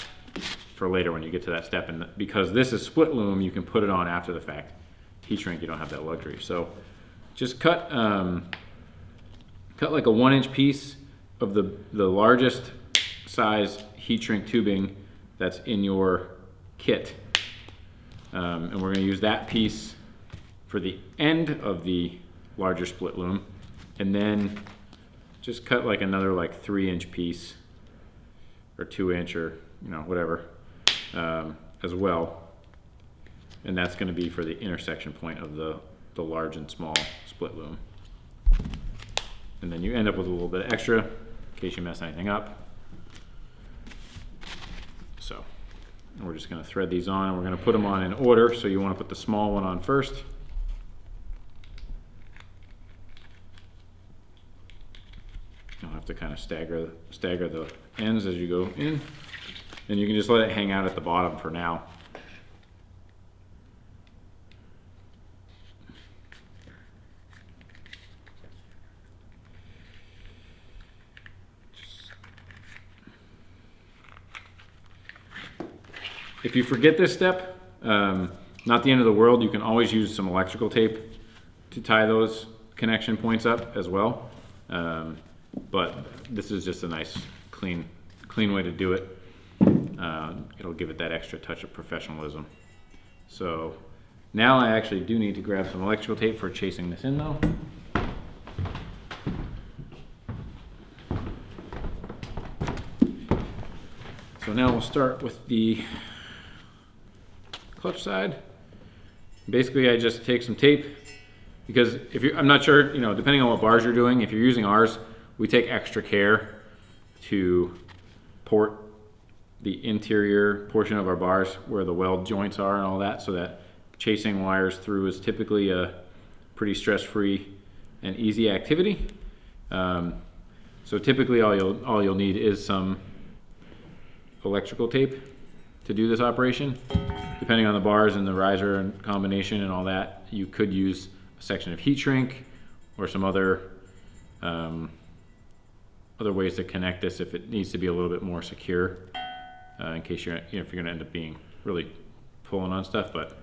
[SPEAKER 1] for later when you get to that step. And because this is split loom, you can put it on after the fact. Heat shrink, you don't have that luxury. So just cut like a 1-inch piece of the largest size heat shrink tubing that's in your kit. And we're going to use that piece for the end of the larger split loom. And then just cut like another 3-inch piece or 2-inch or whatever as well. And that's going to be for the intersection point of the large and small split loom. And then you end up with a little bit extra in case you mess anything up. So we're just going to thread these on, and we're going to put them on in order. So you want to put the small one on first. You'll have to kind of stagger the ends as you go in. And you can just let it hang out at the bottom for now. If you forget this step, not the end of the world. You can always use some electrical tape to tie those connection points up as well. But this is just a nice, clean way to do it. It'll give it that extra touch of professionalism. So now I actually do need to grab some electrical tape for chasing this in though. So now we'll start with the clutch side. Basically, I just take some tape because I'm not sure, depending on what bars you're doing, if you're using ours, we take extra care to port the interior portion of our bars where the weld joints are and all that, so that chasing wires through is typically a pretty stress-free and easy activity. So typically all you'll need is some electrical tape to do this operation. Depending on the bars and the riser and combination and all that, you could use a section of heat shrink or some other ways to connect this if it needs to be a little bit more secure, in case if you're going to end up being really pulling on stuff. But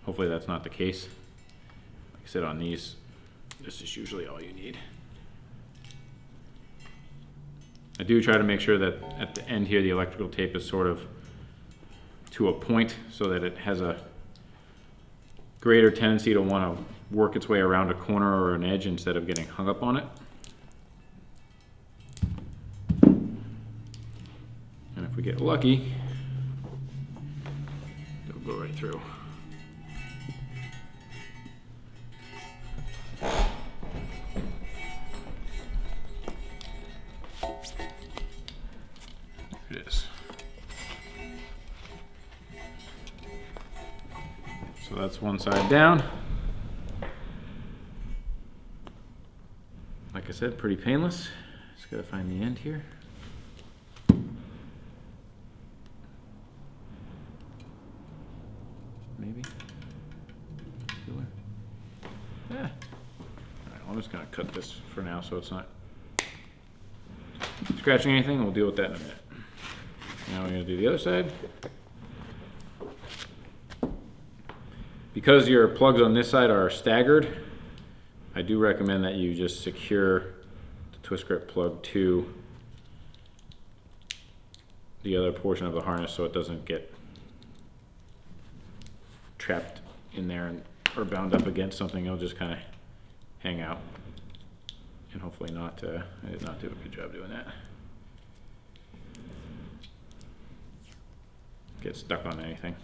[SPEAKER 1] hopefully that's not the case. Like I said, on these, this is usually all you need. I do try to make sure that at the end here the electrical tape is sort of to a point so that it has a greater tendency to want to work its way around a corner or an edge instead of getting hung up on it. And if we get lucky, it'll go right through. There it is. So that's one side down. Like I said, pretty painless. Just gotta find the end here. I'm just gonna cut this for now so it's not scratching anything. We'll deal with that in a minute. Now we're gonna do the other side. Because your plugs on this side are staggered, I do recommend that you just secure the twist grip plug to the other portion of the harness so it doesn't get trapped in there or bound up against something. It'll just kind of hang out. And hopefully not, I did not do a good job doing that. Get stuck on anything.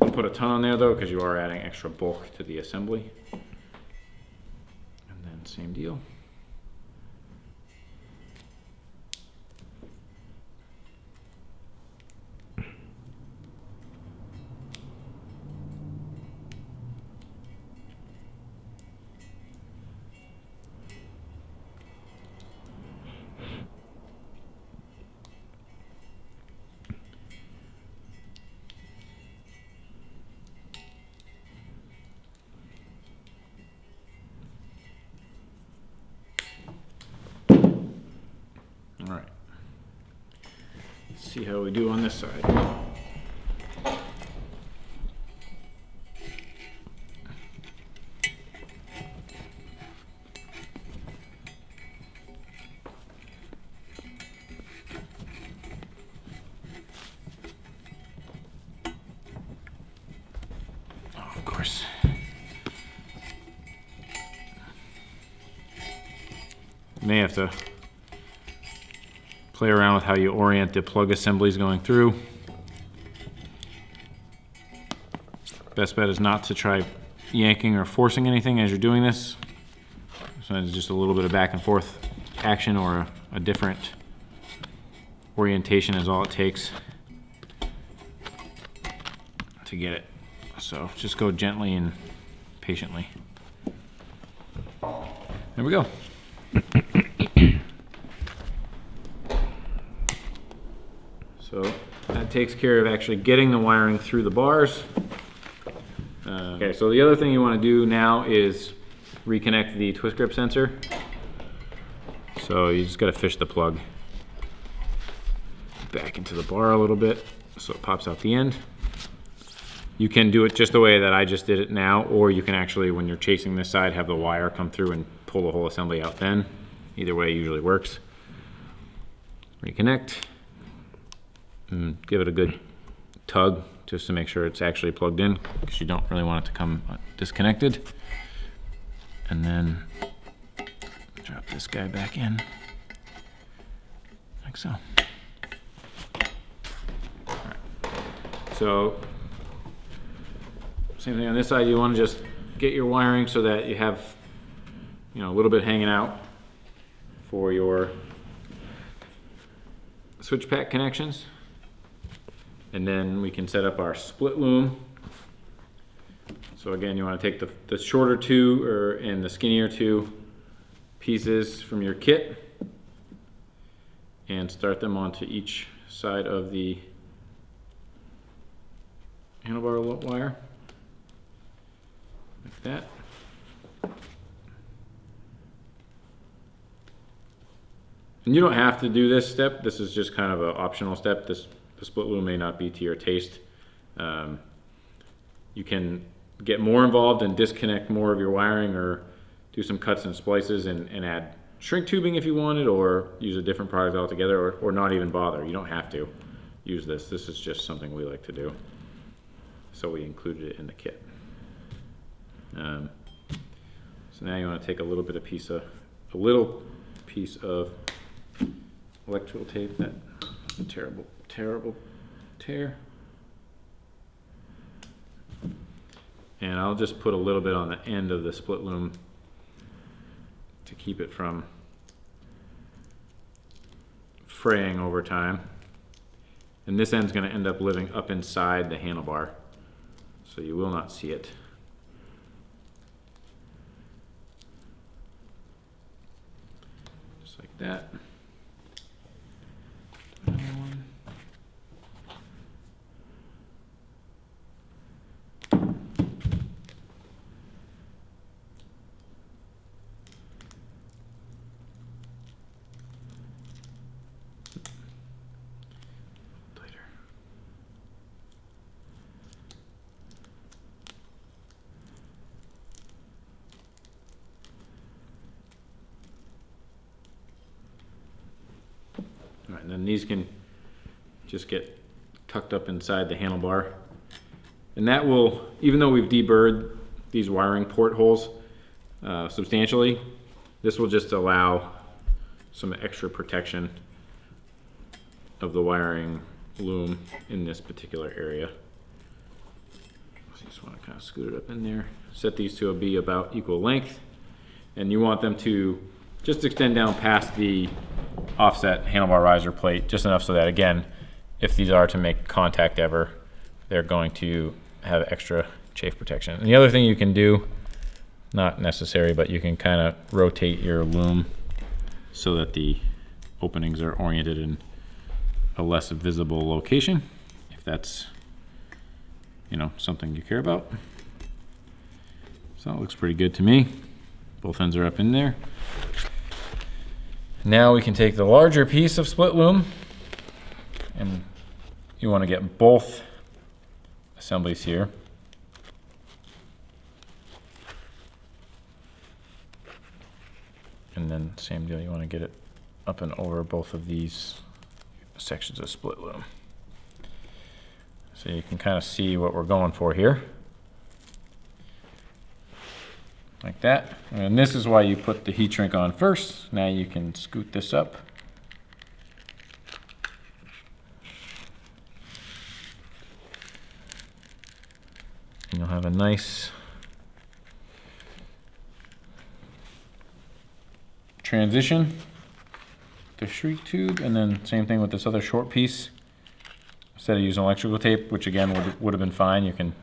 [SPEAKER 1] Don't put a ton on there though, because you are adding extra bulk to the assembly. And then same deal. All right, let's see how we do on this side. Oh, of course. You may have to play around with how you orient the plug assemblies going through. Best bet is not to try yanking or forcing anything as you're doing this. Sometimes just a little bit of back and forth action or a different orientation is all it takes to get it. So just go gently and patiently. There we go. So that takes care of actually getting the wiring through the bars. Okay, so the other thing you want to do now is reconnect the twist grip sensor. So you just got to fish the plug back into the bar a little bit so it pops out the end. You can do it just the way that I just did it now, or you can actually, when you're chasing this side, have the wire come through and pull the whole assembly out then. Either way usually works. Reconnect. And give it a good tug just to make sure it's actually plugged in, because you don't really want it to come disconnected. And then drop this guy back in like so. All right. So same thing on this side. You want to just get your wiring so that you have, you know, a little bit hanging out for your switch pack connections. And then we can set up our split loom. So again, you want to take the shorter two and the skinnier two pieces from your kit and start them onto each side of the handlebar wire, like that. And you don't have to do this step. This is just kind of an optional step. The split loom may not be to your taste. You can get more involved and disconnect more of your wiring, or do some cuts and splices and add shrink tubing if you wanted, or use a different product altogether, or not even bother. You don't have to use this. This is just something we like to do. So we included it in the kit. So now you want to take a little piece of electrical tape. That's a terrible tear. And I'll just put a little bit on the end of the split loom to keep it from fraying over time. And this end's going to end up living up inside the handlebar, so you will not see it. Just like that. And then these can just get tucked up inside the handlebar. And that will, even though we've deburred these wiring port holes substantially, this will just allow some extra protection of the wiring loom in this particular area. So you just want to kind of scoot it up in there. Set these to be about equal length, and you want them to just extend down past the offset handlebar riser plate, just enough so that, again, if these are to make contact ever, they're going to have extra chafe protection. And the other thing you can do, not necessary, but you can kind of rotate your loom so that the openings are oriented in a less visible location, if that's, you know, something you care about. So it looks pretty good to me. Both ends are up in there. Now we can take the larger piece of split loom, and you want to get both assemblies here. And then same deal, you want to get it up and over both of these sections of split loom. So you can kind of see what we're going for here. Like that. And this is why you put the heat shrink on first. Now you can scoot this up. And you'll have a nice transition to shrink tube, and then same thing with this other short piece. Instead of using electrical tape, which again would have been fine, you can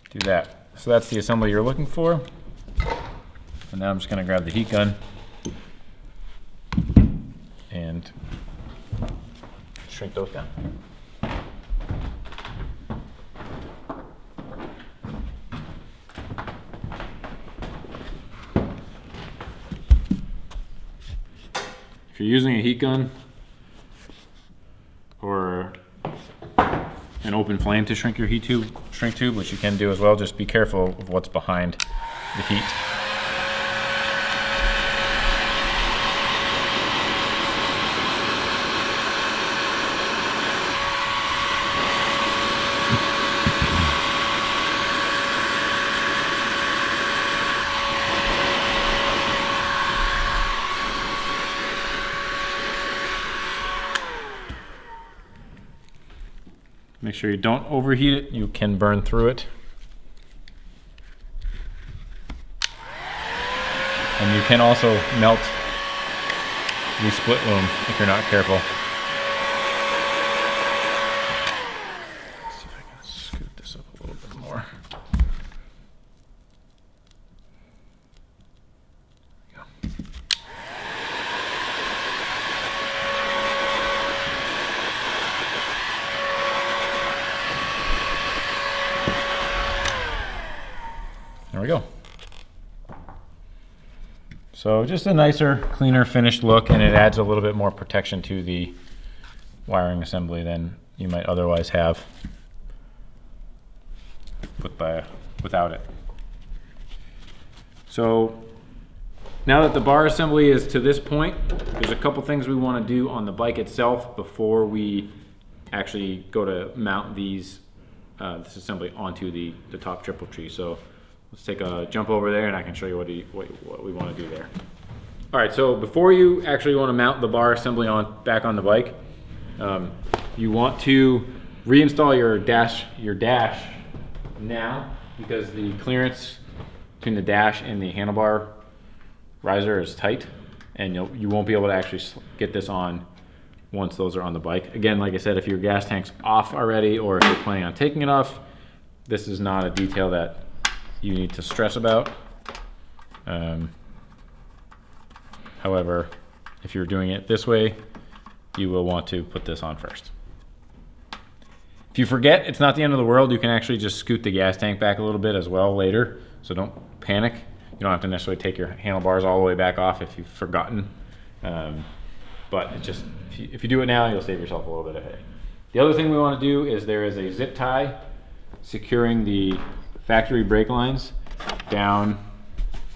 [SPEAKER 1] do that. So that's the assembly you're looking for. And now I'm just going to grab the heat gun and shrink those down. If you're using a heat gun or an open flame to shrink your shrink tube, which you can do as well, just be careful of what's behind the heat. Make sure you don't overheat it. You can burn through it. And you can also melt the split loom if you're not careful. Let's see if I can scoot this up a little bit more. There we go. There we go. So just a nicer, cleaner, finished look, and it adds a little bit more protection to the wiring assembly than you might otherwise have without it. So now that the bar assembly is to this point, there's a couple things we want to do on the bike itself before we actually go to mount this assembly onto the top triple tree. So let's take a jump over there and I can show you what we want to do there. All right, so before you actually want to mount the bar assembly back on the bike, you want to reinstall your dash now, because the clearance between the dash and the handlebar riser is tight, and you won't be able to actually get this on once those are on the bike. Again, like I said, if your gas tank's off already, or if you're planning on taking it off, this is not a detail that you need to stress about. However, if you're doing it this way, you will want to put this on first. If you forget, it's not the end of the world. You can actually just scoot the gas tank back a little bit as well later, so don't panic. You don't have to necessarily take your handlebars all the way back off if you've forgotten. But it's just, if you do it now, you'll save yourself a little bit of headache. The other thing we want to do is there is a zip tie securing the factory brake lines down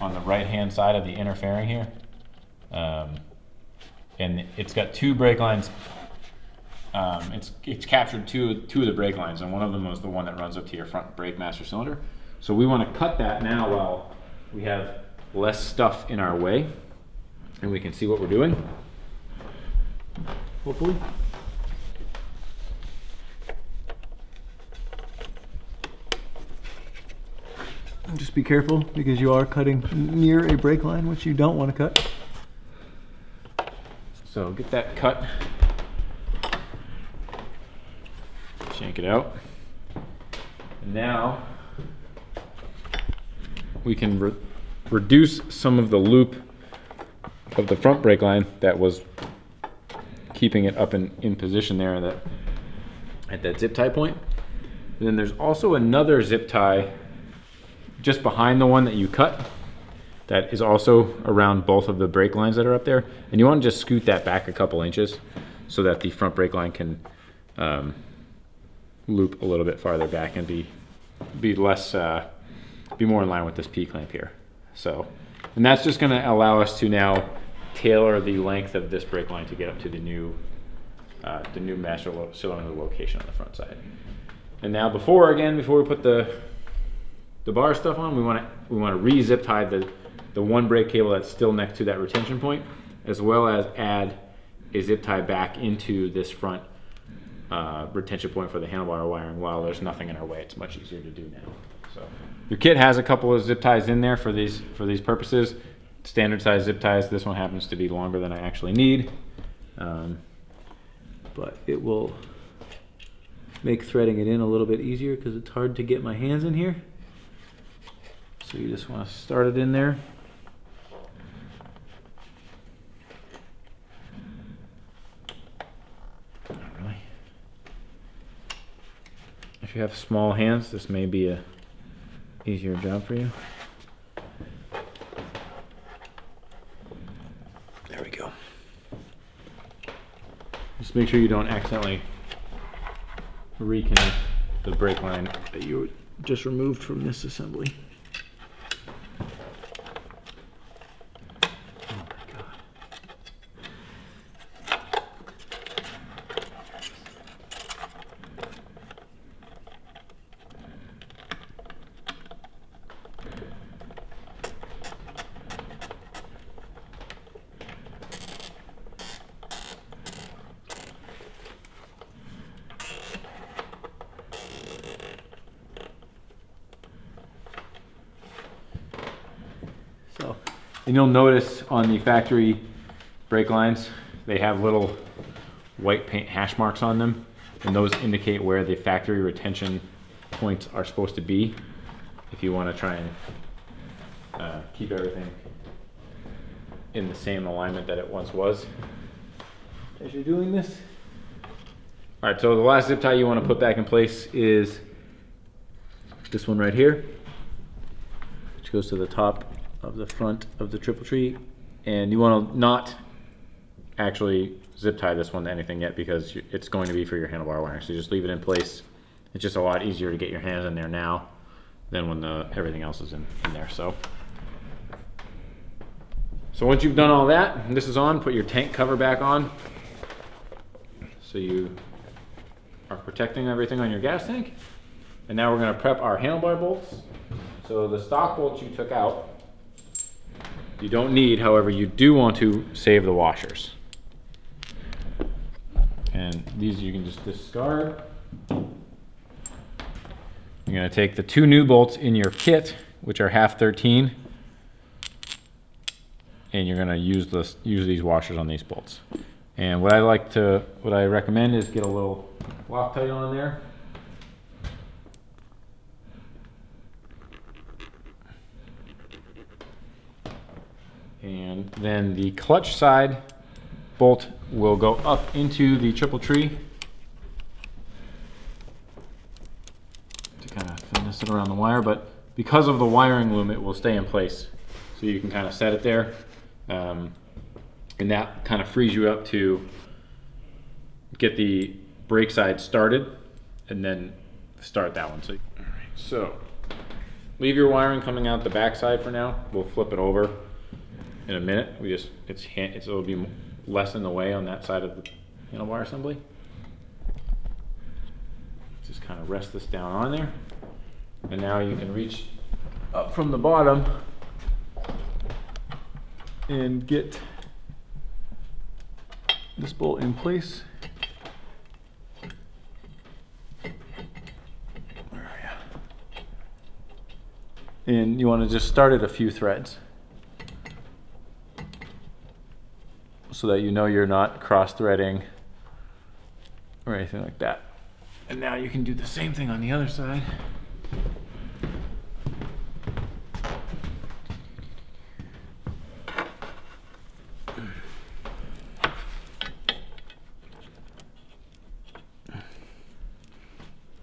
[SPEAKER 1] on the right hand side of the inner fairing here. And it's got two brake lines it's captured two of the brake lines, and one of them was the one that runs up to your front brake master cylinder. So we want to cut that now while we have less stuff in our way, and we can see what we're doing, hopefully.
[SPEAKER 2] Just be careful because you are cutting near a brake line, which you don't want to cut.
[SPEAKER 1] So get that cut, shank it out, and now we can reduce some of the loop of the front brake line that was keeping it up in position there at that zip tie point. And then there's also another zip tie just behind the one that you cut that is also around both of the brake lines that are up there. And you want to just scoot that back a couple inches so that the front brake line can loop a little bit farther back and be less, be more in line with this P-clamp here. So, and that's just going to allow us to now tailor the length of this brake line to get up to the new master cylinder location on the front side. And now before we put the bar stuff on, we want to re-zip tie the one brake cable that's still next to that retention point, as well as add a zip tie back into this front retention point for the handlebar wiring while there's nothing in our way. It's much easier to do now. So your kit has a couple of zip ties in there for these purposes. Standard size zip ties. This one happens to be longer than I actually need, but it will make threading it in a little bit easier because it's hard to get my hands in here. So you just want to start it in there. Not really. If you have small hands, this may be a easier job for you. There we go. Just make sure you don't accidentally reconnect the brake line that you just removed from this assembly. And you'll notice on the factory brake lines, they have little white paint hash marks on them, and those indicate where the factory retention points are supposed to be if you want to try and keep everything in the same alignment that it once was as you're doing this. All right, so the last zip tie you want to put back in place is this one right here, which goes to the top of the front of the triple tree, and you want to not actually zip tie this one to anything yet because it's going to be for your handlebar wiring. So just leave it in place. It's just a lot easier to get your hands in there now than when everything else is in there. So once you've done all that, and this is on, put your tank cover back on so you are protecting everything on your gas tank. And now we're going to prep our handlebar bolts. So the stock bolts you took out, you don't need, however, you do want to save the washers. And these you can just discard. You're going to take the two new bolts in your kit, which are half 13, and you're going to use these washers on these bolts. And what I recommend is get a little Loctite on there. And then the clutch side bolt will go up into the triple tree to kind of finesse it around the wire, but because of the wiring loom, it will stay in place. So you can kind of set it there, and that kind of frees you up to get the brake side started and then start that one. So leave your wiring coming out the back side for now. We'll flip it over in a minute. It'll be less in the way on that side of the handlebar assembly. Just kind of rest this down on there. And now you can reach up from the bottom and get
[SPEAKER 2] This bolt in place.
[SPEAKER 1] Where are you? And you want to just start at a few threads so that you know you're not cross-threading or anything like that. And now you can do the same thing on the other side.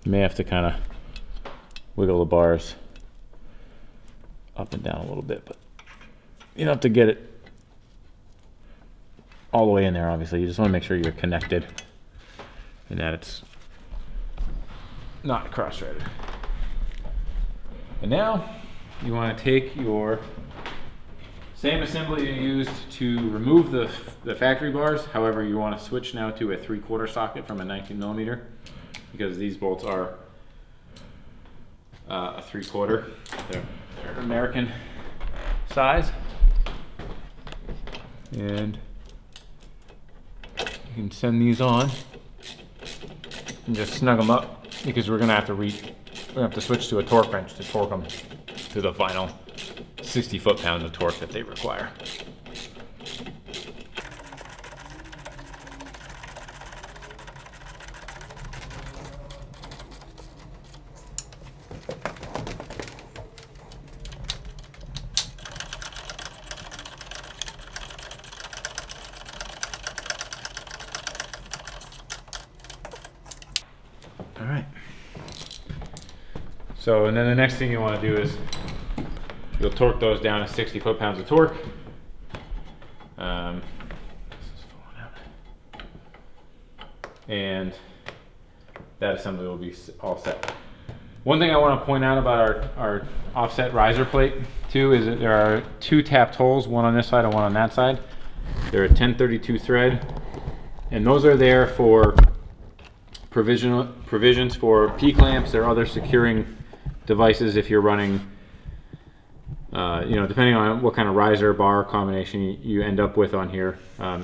[SPEAKER 1] You may have to kind of wiggle the bars up and down a little bit, but you don't have to get it all the way in there, obviously. You just want to make sure you're connected and that it's not cross-threaded. And now you want to take your same assembly you used to remove the factory bars. However, you want to switch now to a 3/4 socket from a 19mm because these bolts are a 3/4. They're American size. And you can send these on and just snug them up because we're gonna have to switch to a torque wrench to torque them to the final 60 foot-pounds of torque that they require. All right. So, and then the next thing you want to do is you'll torque those down to 60 foot-pounds of torque. This is falling out. And that assembly will be all set. One thing I want to point out about our offset riser plate too is that there are 2 tapped holes, one on this side and one on that side. They're a 1032 thread, and those are there for provisions for P-clamps or other securing devices if you're running, depending on what kind of riser bar combination you end up with on here,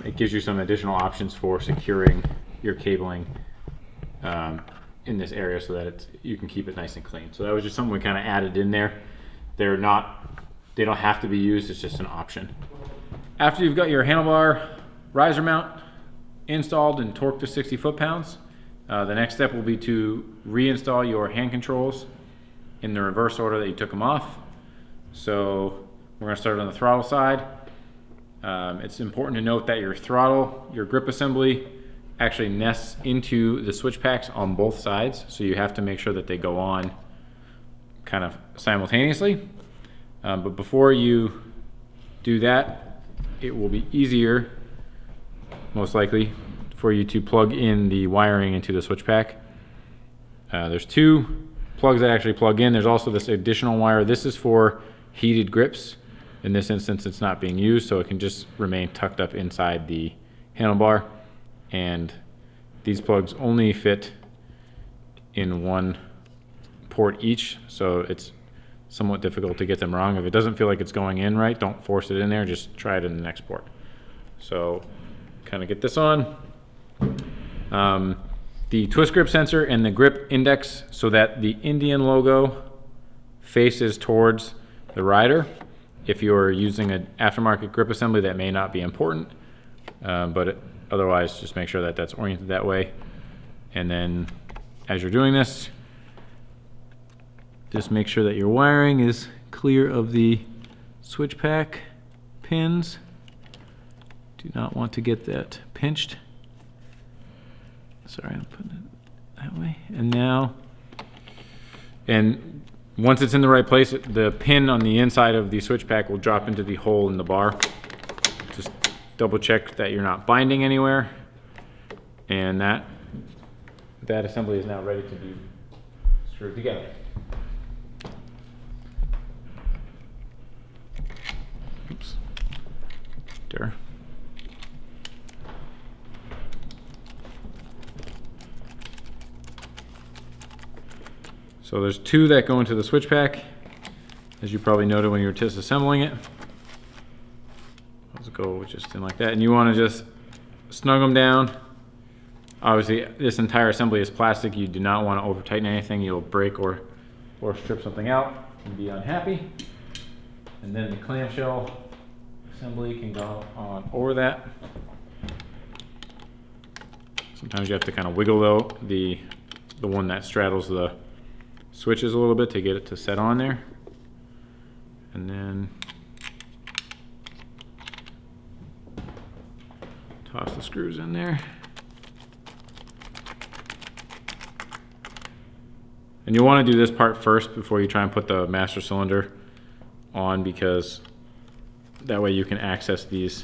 [SPEAKER 1] it gives you some additional options for securing your cabling in this area so that you can keep it nice and clean. So that was just something we kind of added in there. They don't have to be used, it's just an option. After you've got your handlebar riser mount installed and torqued to 60 foot-pounds, the next step will be to reinstall your hand controls in the reverse order that you took them off. So we're going to start on the throttle side. It's important to note that your grip assembly actually nests into the switch packs on both sides, so you have to make sure that they go on kind of simultaneously. But before you do that, it will be easier, most likely, for you to plug in the wiring into the switch pack. There's 2 plugs that actually plug in. There's also this additional wire. This is for heated grips. In this instance, it's not being used, so it can just remain tucked up inside the handlebar. And these plugs only fit in 1 port each, so it's somewhat difficult to get them wrong. If it doesn't feel like it's going in right, don't force it in there, just try it in the next port. So kind of get this on. The twist grip sensor and the grip index so that the Indian logo faces towards the rider. If you're using an aftermarket grip assembly, that may not be important, but otherwise just make sure that that's oriented that way. And then as you're doing this, just make sure that your wiring is clear of the switch pack pins. Do not want to get that pinched. Sorry, I'm putting it that way. And once it's in the right place, the pin on the inside of the switch pack will drop into the hole in the bar. Just double check that you're not binding anywhere. And that assembly is now ready to be screwed together. Oops. There. So there's two that go into the switch pack, as you probably noted when you were disassembling it. Let's go just in like that, and you want to just snug them down. Obviously, this entire assembly is plastic. You do not want to over tighten anything. You'll break or strip something out and be unhappy. And then the clamshell assembly can go on over that. Sometimes you have to kind of wiggle though the one that straddles the switches a little bit to get it to set on there. And then toss the screws in there. And you'll want to do this part first before you try and put the master cylinder on, because that way you can access these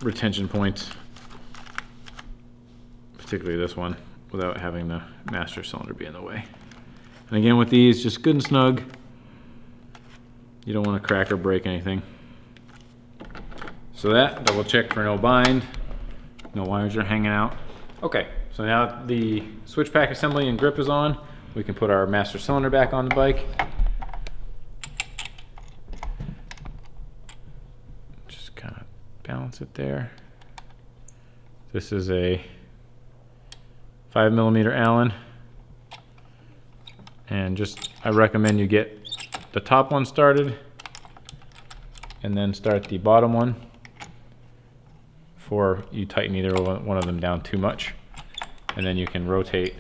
[SPEAKER 1] retention points, particularly this one, without having the master cylinder be in the way. And again, with these, just good and snug. You don't want to crack or break anything. So that, double check for no bind, no wires are hanging out. Okay, so now the switch pack assembly and grip is on. We can put our master cylinder back on the bike. Just kind of balance it there. This is a 5mm Allen. And just, I recommend you get the top one started and then start the bottom one before you tighten either one of them down too much. And then you can rotate.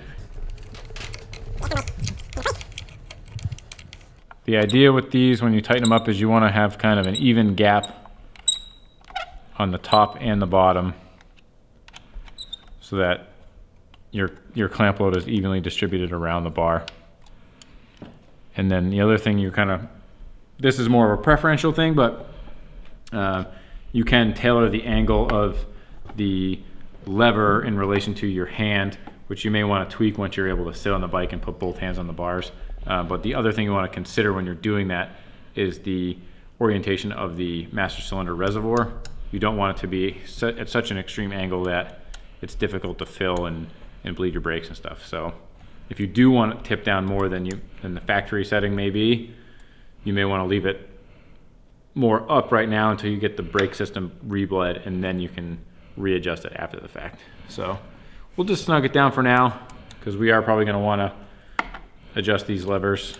[SPEAKER 1] The idea with these when you tighten them up is you want to have kind of an even gap on the top and the bottom so that your clamp load is evenly distributed around the bar. And then the other thing, you kind of, this is more of a preferential thing, but you can tailor the angle of the lever in relation to your hand, which you may want to tweak once you're able to sit on the bike and put both hands on the bars. But the other thing you want to consider when you're doing that is the orientation of the master cylinder reservoir. You don't want it to be at such an extreme angle that it's difficult to fill and bleed your brakes and stuff. So if you do want it tip down more than the factory setting may be, you may want to leave it more up right now until you get the brake system rebled, and then you can readjust it after the fact. So we'll just snug it down for now, because we are probably going to want to adjust these levers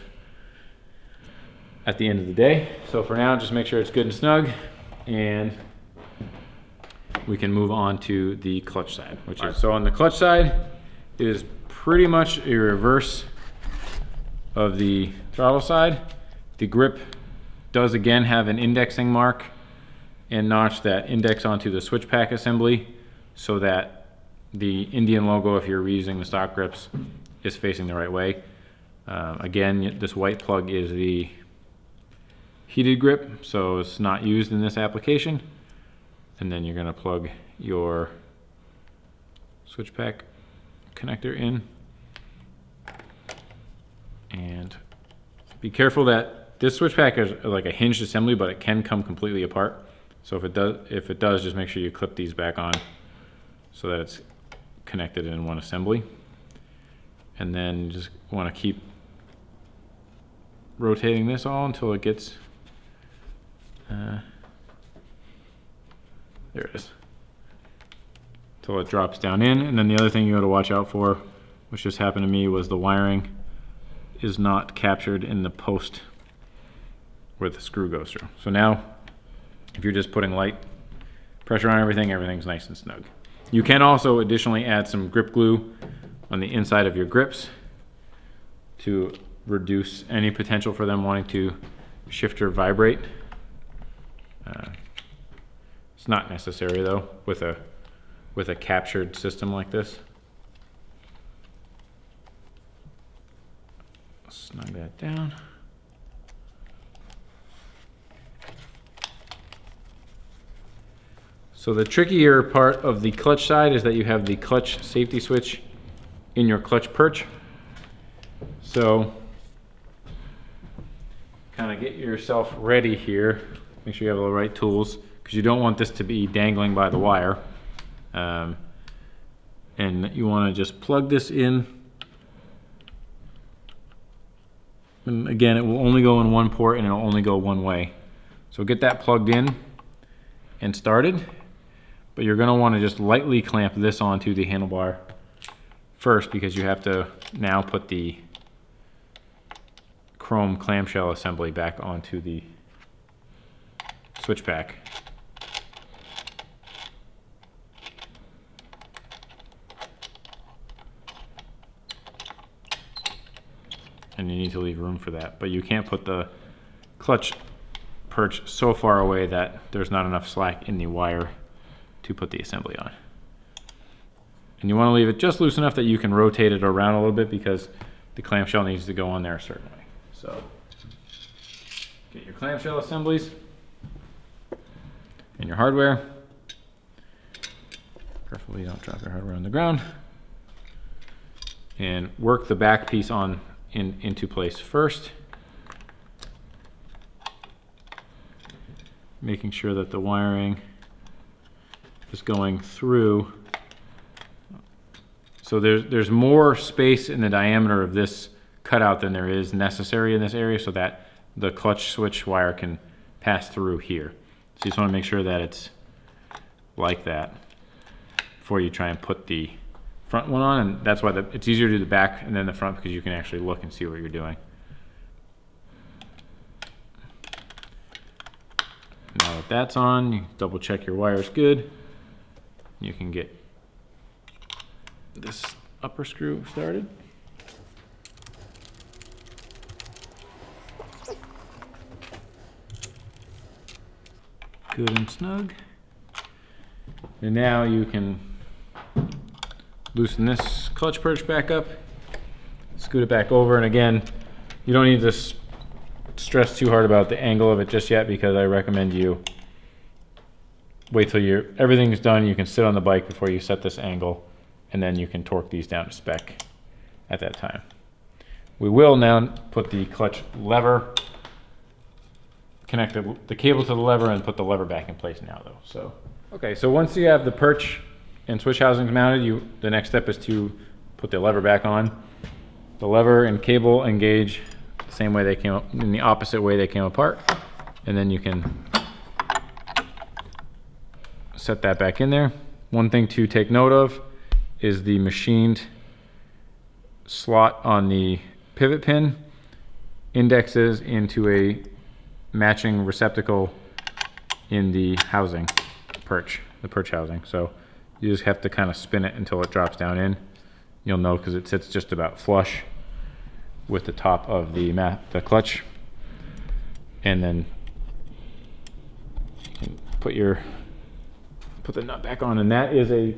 [SPEAKER 1] at the end of the day. So for now, just make sure it's good and snug, and we can move on to the clutch side, which is, so on the clutch side, it is pretty much a reverse of the throttle side. The grip does again have an indexing mark and notch that index onto the switch pack assembly so that the Indian logo, if you're reusing the stock grips, is facing the right way. Again, this white plug is the heated grip, so it's not used in this application. And then you're going to plug your switch pack connector in, and be careful that this switch pack is like a hinged assembly, but it can come completely apart. So if it does, just make sure you clip these back on so that it's connected in one assembly. And then you just want to keep rotating this all until it gets there it is, until it drops down in. And then the other thing you got to watch out for, which just happened to me, was the wiring is not captured in the post where the screw goes through. So now, if you're just putting light pressure on everything, everything's nice and snug. You can also additionally add some grip glue on the inside of your grips to reduce any potential for them wanting to shift or vibrate. It's not necessary though with a captured system like this. Snug that down. So the trickier part of the clutch side is that you have the clutch safety switch in your clutch perch. So kind of get yourself ready here. Make sure you have all the right tools, because you don't want this to be dangling by the wire. And And you want to just plug this in. And again, it will only go in one port and it'll only go one way. So get that plugged in and started. But you're going to want to just lightly clamp this onto the handlebar first, because you have to now put the chrome clamshell assembly back onto the switch pack. And you need to leave room for that, but you can't put the clutch perch so far away that there's not enough slack in the wire to put the assembly on. And you want to leave it just loose enough that you can rotate it around a little bit, because the clamshell needs to go on there a certain way. So get your clamshell assemblies and your hardware. Preferably don't drop your hardware on the ground. And work the back piece on into place first, making sure that the wiring is going through. So there's more space in the diameter of this cutout than there is necessary in this area, so that the clutch switch wire can pass through here. So you just want to make sure that it's like that before you try and put the front one on, and that's why it's easier to do the back and then the front, because you can actually look and see what you're doing. Now that that's on, you double check your wire's good. You can get this upper screw started. Good and snug. And now you can loosen this clutch perch back up, scoot it back over, and again, you don't need to stress too hard about the angle of it just yet, because I recommend you wait till everything's done. You can sit on the bike before you set this angle, and then you can torque these down to spec at that time. We will now put the clutch lever, connect the cable to the lever, and put the lever back in place now though. So, okay, so once you have the perch and switch housings mounted, the next step is to put the lever back on. The lever and cable engage the same way they came up, in the opposite way they came apart, and then you can set that back in there. One thing to take note of is the machined slot on the pivot pin indexes into a matching receptacle in the housing perch, the perch housing. So you just have to kind of spin it until it drops down in. You'll know because it sits just about flush with the top of the clutch. And then you can put the nut back on, and that is a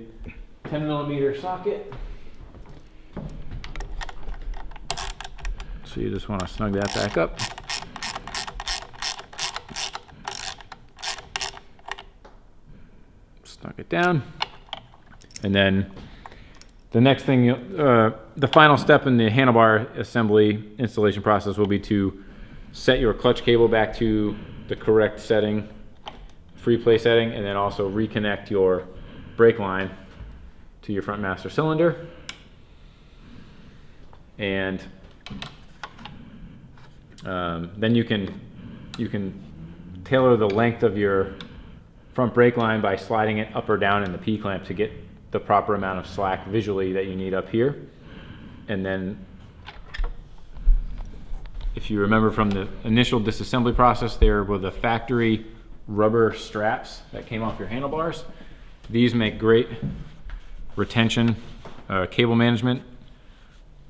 [SPEAKER 1] 10mm socket. So you just want to snug that back up. Snug it down. And then the next thing, the final step in the handlebar assembly installation process will be to set your clutch cable back to the correct setting, free play setting, and then also reconnect your brake line to your front master cylinder. And then you can tailor the length of your front brake line by sliding it up or down in the P-clamp to get the proper amount of slack visually that you need up here. And then if you remember from the initial disassembly process, there were the factory rubber straps that came off your handlebars. These make great retention cable management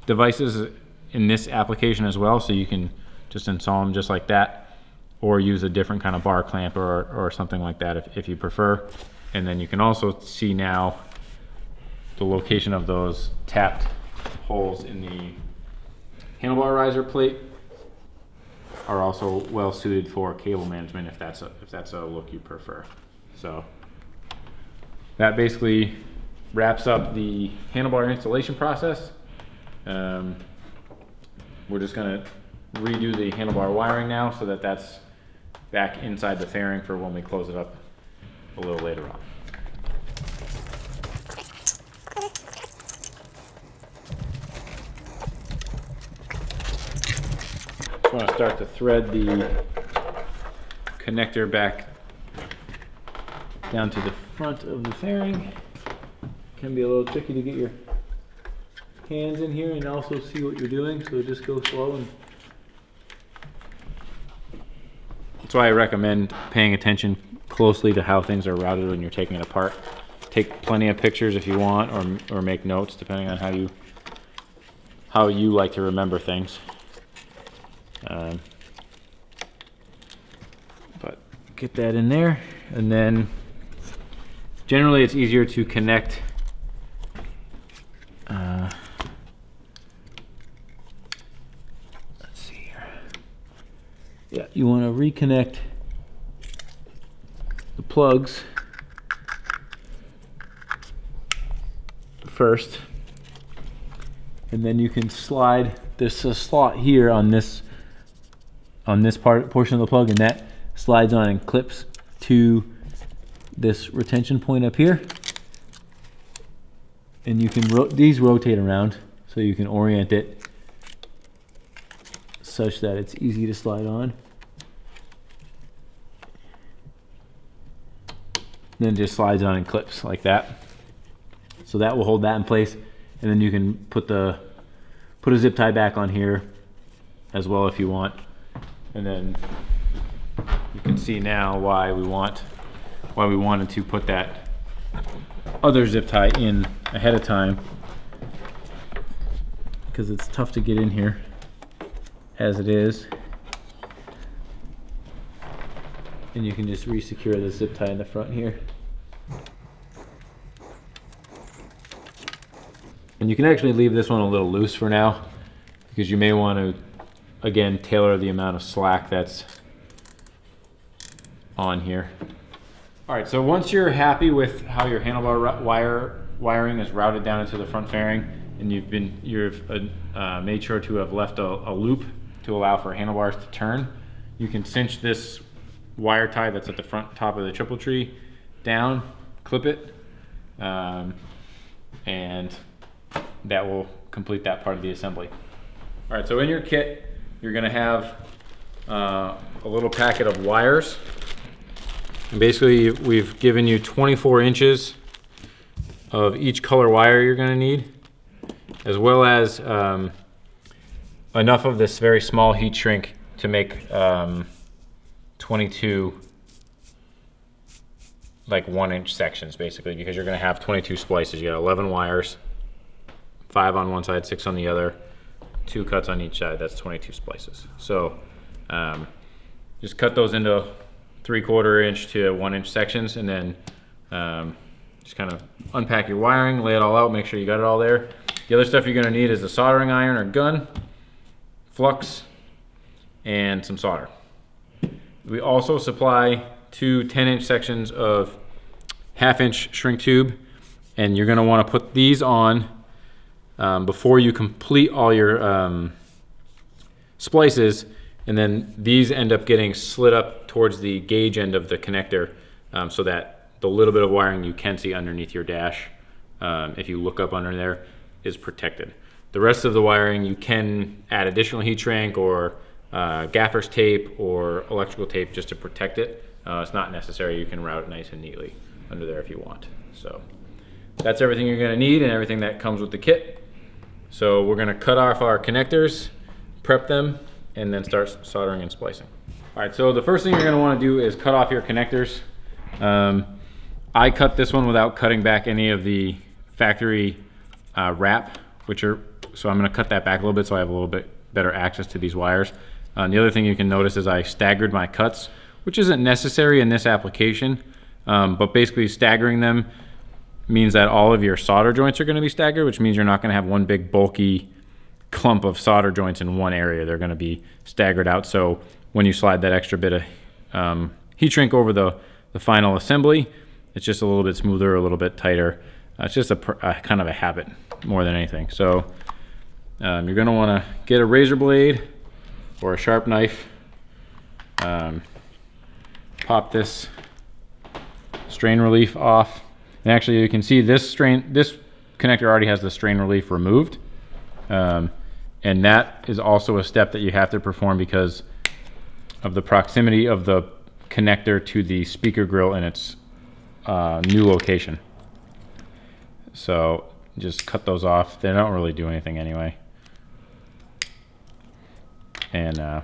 [SPEAKER 1] devices in this application as well, so you can just install them just like that, or use a different kind of bar clamp or something like that if you prefer. And then you can also see now the location of those tapped holes in the handlebar riser plate are also well suited for cable management if that's a look you prefer. So that basically wraps up the handlebar installation process. We're just gonna redo the handlebar wiring now so that that's back inside the fairing for when we close it up a little later on. Just want to start to thread the connector back down to the front of the fairing. Can be a little tricky to get your hands in here and also see what you're doing, so just go slow. And that's why I recommend paying attention closely to how things are routed when you're taking it apart. Take plenty of pictures if you want, or make notes depending on how you like to remember things. But get that in there, and then generally it's easier to connect let's see here. Yeah, you want to reconnect the plugs first, and then you can slide this slot here on this portion of the plug, and that slides on and clips to this retention point up here. And you can these rotate around, so you can orient it such that it's easy to slide on. And then it just slides on and clips like that. So that will hold that in place, and then you can put a zip tie back on here as well if you want. And then you can see now why we wanted to put that other zip tie in ahead of time, because it's tough to get in here as it is. And you can just re-secure the zip tie in the front here. And you can actually leave this one a little loose for now, because you may want to, again, tailor the amount of slack that's on here. All right, so once you're happy with how your handlebar wiring is routed down into the front fairing, and you've made sure to have left a loop to allow for handlebars to turn, you can cinch this wire tie that's at the front top of the triple tree down, clip it, and that will complete that part of the assembly. All right, so in your kit, you're gonna have a little packet of wires. And basically, we've given you 24 inches of each color wire you're gonna need, as well as enough of this very small heat shrink to make 22 like 1-inch sections, basically, because you're gonna have 22 splices. You got 11 wires, 5 on one side, 6 on the other, 2 cuts on each side. That's 22 splices. So just cut those into 3/4 inch to 1-inch sections, and then just kind of unpack your wiring, lay it all out, make sure you got it all there. The other stuff you're gonna need is a soldering iron or gun, flux, and some solder. We also supply 2 10-inch sections of 1/2-inch shrink tube, and you're gonna wanna put these on before you complete all your splices, and then these end up getting slid up towards the gauge end of the connector, so that the little bit of wiring you can see underneath your dash, if you look up under there, is protected. The rest of the wiring you can add additional heat shrink or gaffer's tape or electrical tape just to protect it. It's not necessary. You can route it nice and neatly under there if you want. So that's everything you're gonna need and everything that comes with the kit. So we're gonna cut off our connectors, prep them, and then start soldering and splicing. All right, so the first thing you're gonna wanna do is cut off your connectors. I cut this one without cutting back any of the factory wrap, so I'm gonna cut that back a little bit so I have a little bit better access to these wires. The other thing you can notice is I staggered my cuts, which isn't necessary in this application, but basically staggering them means that all of your solder joints are gonna be staggered, which means you're not gonna have one big bulky clump of solder joints in one area. They're gonna be staggered out, so when you slide that extra bit of heat shrink over the final assembly, it's just a little bit smoother, a little bit tighter. It's just a kind of a habit more than anything. So you're gonna wanna get a razor blade or a sharp knife, pop this strain relief off. And actually you can see this connector already has the strain relief removed. And that is also a step that you have to perform because of the proximity of the connector to the speaker grill in its new location. So just cut those off. They don't really do anything anyway. And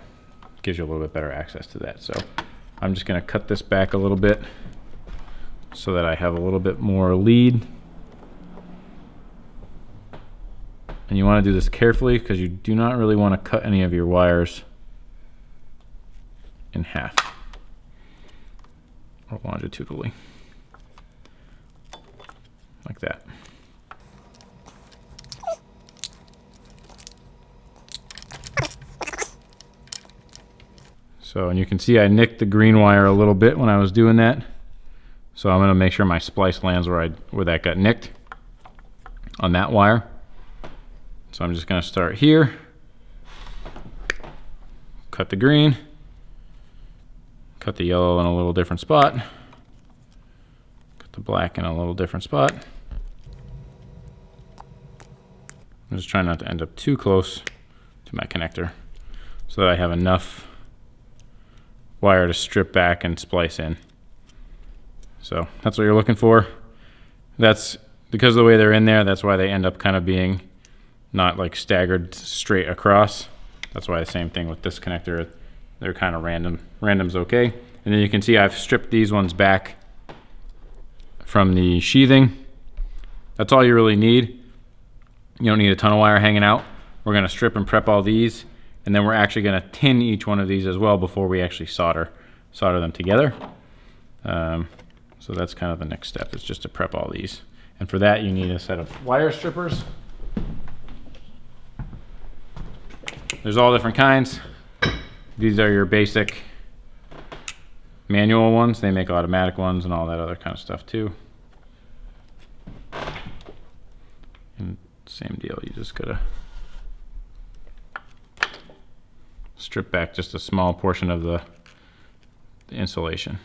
[SPEAKER 1] gives you a little bit better access to that. So I'm just going to cut this back a little bit so that I have a little bit more lead. And you want to do this carefully because you do not really want to cut any of your wires in half or longitudinally, like that. So, and you can see I nicked the green wire a little bit when I was doing that. So I'm going to make sure my splice lands where that got nicked on that wire. So I'm just going to start here, cut the green, cut the yellow in a little different spot, cut the black in a little different spot. I'm just trying not to end up too close to my connector so that I have enough wire to strip back and splice in. So that's what you're looking for. That's because of the way they're in there, that's why they end up kind of being not like staggered straight across. That's why the same thing with this connector, they're kind of random. Random's okay. And then you can see I've stripped these ones back from the sheathing. That's all you really need. You don't need a ton of wire hanging out. We're going to strip and prep all these, and then we're actually going to tin each one of these as well before we actually solder them together. So that's kind of the next step, is just to prep all these. And for that, you need a set of wire strippers. There's all different kinds. These are your basic manual ones. They make automatic ones and all that other kind of stuff too. And same deal, you just gotta strip back just a small portion of the insulation.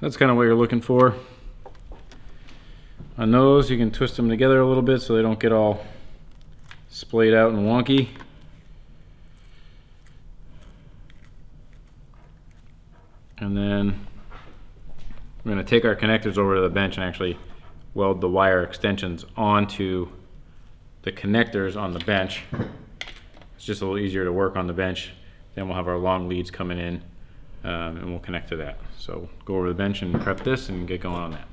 [SPEAKER 1] That's kind of what you're looking for. On those, you can twist them together a little bit so they don't get all splayed out and wonky. And then we're going to take our connectors over to the bench and actually weld the wire extensions onto the connectors on the bench. It's just a little easier to work on the bench. Then we'll have our long leads coming in. And we'll connect to that. So go over to the bench and prep this and get going on that.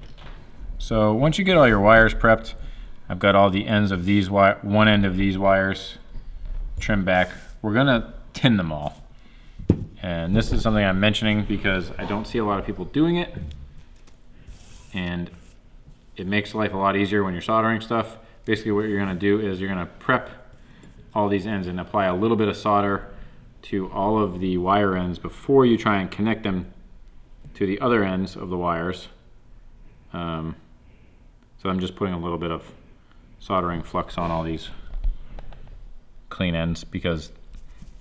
[SPEAKER 1] So once you get all your wires prepped, I've got all the ends of these one end of these wires trimmed back. We're gonna tin them all. And this is something I'm mentioning because I don't see a lot of people doing it. And it makes life a lot easier when you're soldering stuff. Basically what you're gonna do is you're gonna prep all these ends and apply a little bit of solder to all of the wire ends before you try and connect them to the other ends of the wires. So I'm just putting a little bit of soldering flux on all these clean ends because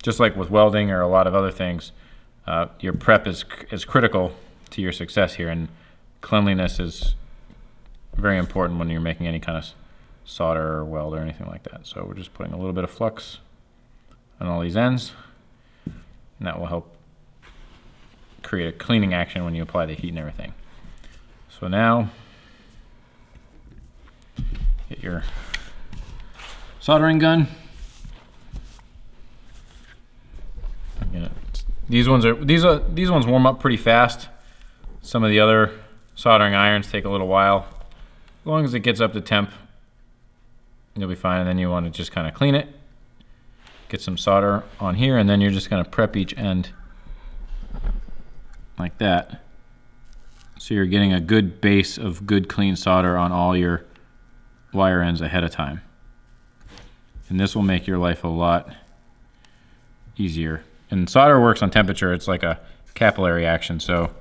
[SPEAKER 1] just like with welding or a lot of other things, your prep is critical to your success here, and cleanliness is very important when you're making any kind of solder or weld or anything like that. So we're just putting a little bit of flux on all these ends. And that will help create a cleaning action when you apply the heat and everything. So now, get your soldering gun. These ones warm up pretty fast. Some of the other soldering irons take a little while. As long as it gets up to temp, you'll be fine. And then you want to just kind of clean it. Get some solder on here, and then you're just going to prep each end like that. So you're getting a good base of good clean solder on all your wire ends ahead of time. And this will make your life a lot easier. And solder works on temperature. It's like a capillary action. So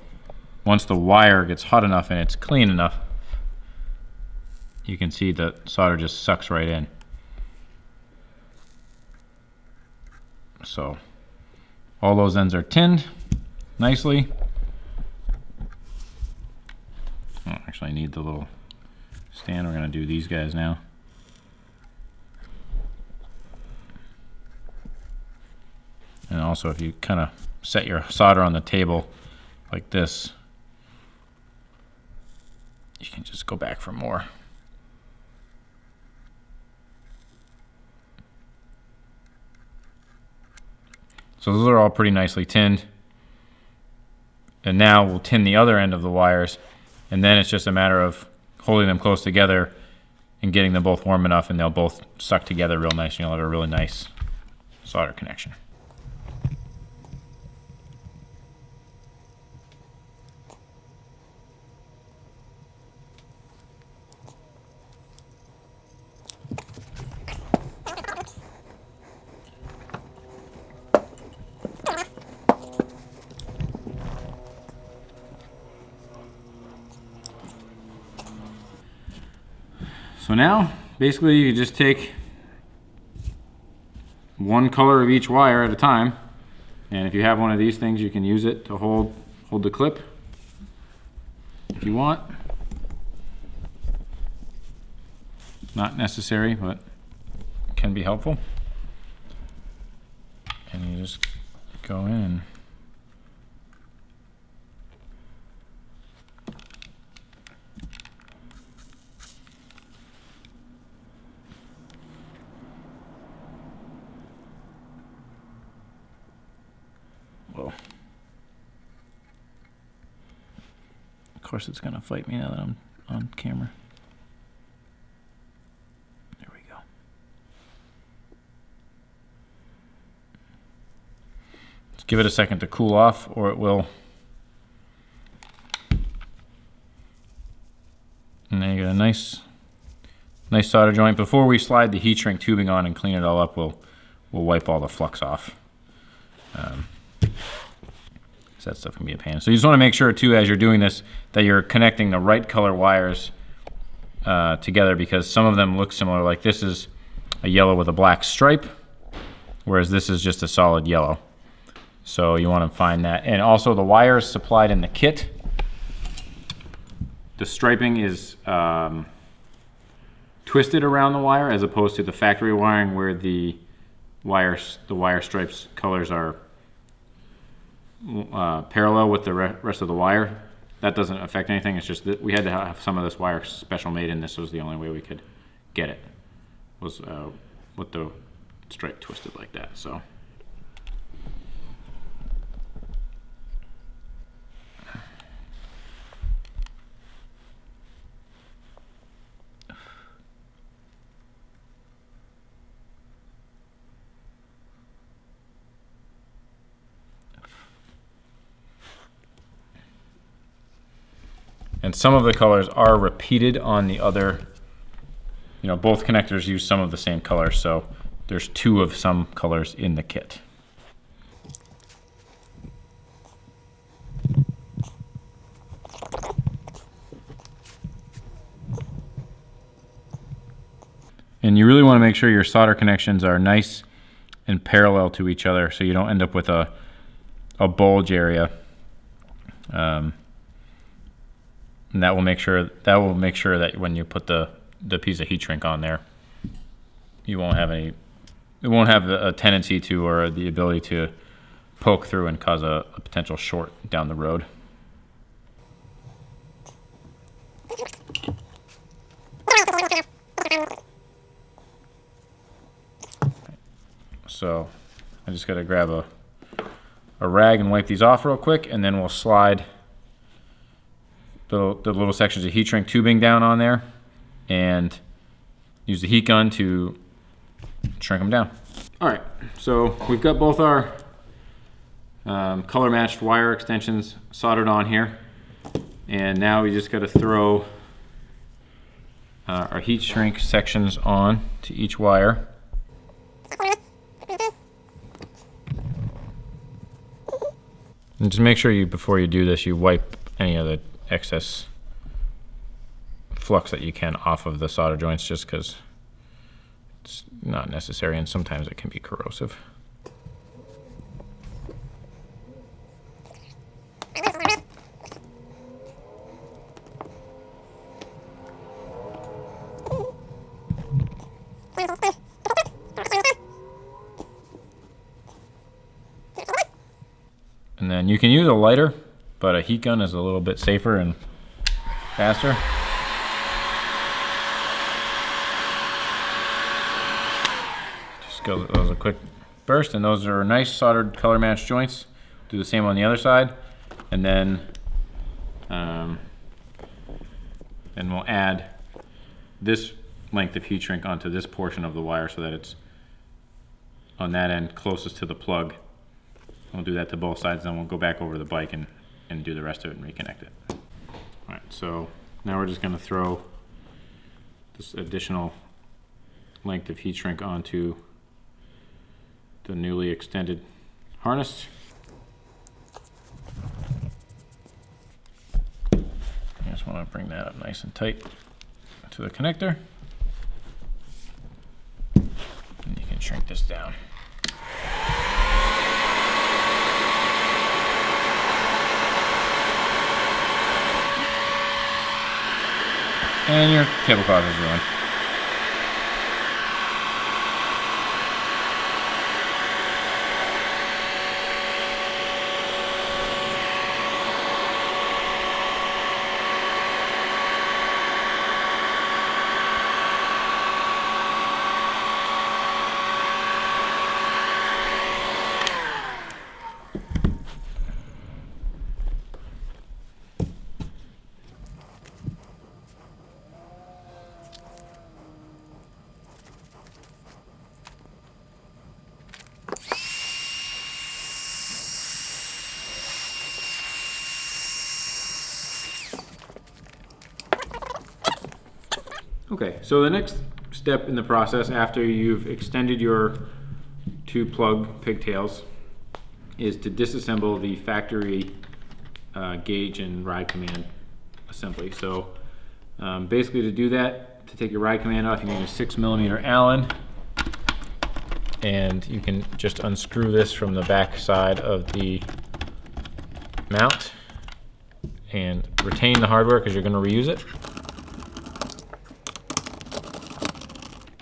[SPEAKER 1] once the wire gets hot enough and it's clean enough, you can see the solder just sucks right in. So all those ends are tinned nicely. I don't actually need the little stand. We're going to do these guys now. And also, if you kind of set your solder on the table like this, you can just go back for more. So those are all pretty nicely tinned. And now we'll tin the other end of the wires, and then it's just a matter of holding them close together and getting them both warm enough, and they'll both suck together real nice, and you'll have a really nice solder connection. So now, basically, you just take one color of each wire at a time, and if you have one of these things, you can use it to hold the clip if you want. Not necessary, but can be helpful. And you just go in. Whoa. Of course it's gonna fight me now that I'm on camera. There we go. Let's give it a second to cool off, or it will. And then you get a nice solder joint. Before we slide the heat shrink tubing on and clean it all up, we'll wipe all the flux off. So that stuff can be a pain. So you just want to make sure too, as you're doing this, that you're connecting the right color wires together, because some of them look similar. Like this is a yellow with a black stripe, whereas this is just a solid yellow. So you want to find that. And also the wires supplied in the kit, the striping is twisted around the wire, as opposed to the factory wiring where the wire stripes colors are parallel with the rest of the wire. That doesn't affect anything. It's just that we had to have some of this wire special made, and this was the only way we could get it, was with the stripe twisted like that. So and some of the colors are repeated on the other, you know, both connectors use some of the same color, so there's two of some colors in the kit. And you really want to make sure your solder connections are nice and parallel to each other, so you don't end up with a bulge area. And that will make sure that when you put the piece of heat shrink on there, you won't have any, it won't have a tendency to, or the ability to poke through and cause a potential short down the road. So I just got to grab a rag and wipe these off real quick, and then we'll slide the little sections of heat shrink tubing down on there and use the heat gun to shrink them down. All right, so we've got both our color matched wire extensions soldered on here, and now we just got to throw our heat shrink sections on to each wire. And just make sure you, before you do this, you wipe any of the excess flux that you can off of the solder joints, just because it's not necessary and sometimes it can be corrosive. And then you can use a lighter, but a heat gun is a little bit safer and faster. Just go, those a quick burst, and those are nice soldered color match joints. Do the same on the other side, and then we'll add this length of heat shrink onto this portion of the wire so that it's on that end closest to the plug. We'll do that to both sides, then we'll go back over the bike and do the rest of it and reconnect it. All right, so now we're just gonna throw this additional length of heat shrink onto the newly extended harness. I just wanna bring that up nice and tight to the connector. And you can shrink this down. And your tablecloth is ruined. Okay, so the next step in the process after you've extended your two plug pigtails is to disassemble the factory gauge and ride command assembly. So basically to do that, to take your ride command off, you need a 6mm Allen, and you can just unscrew this from the back side of the mount and retain the hardware because you're going to reuse it.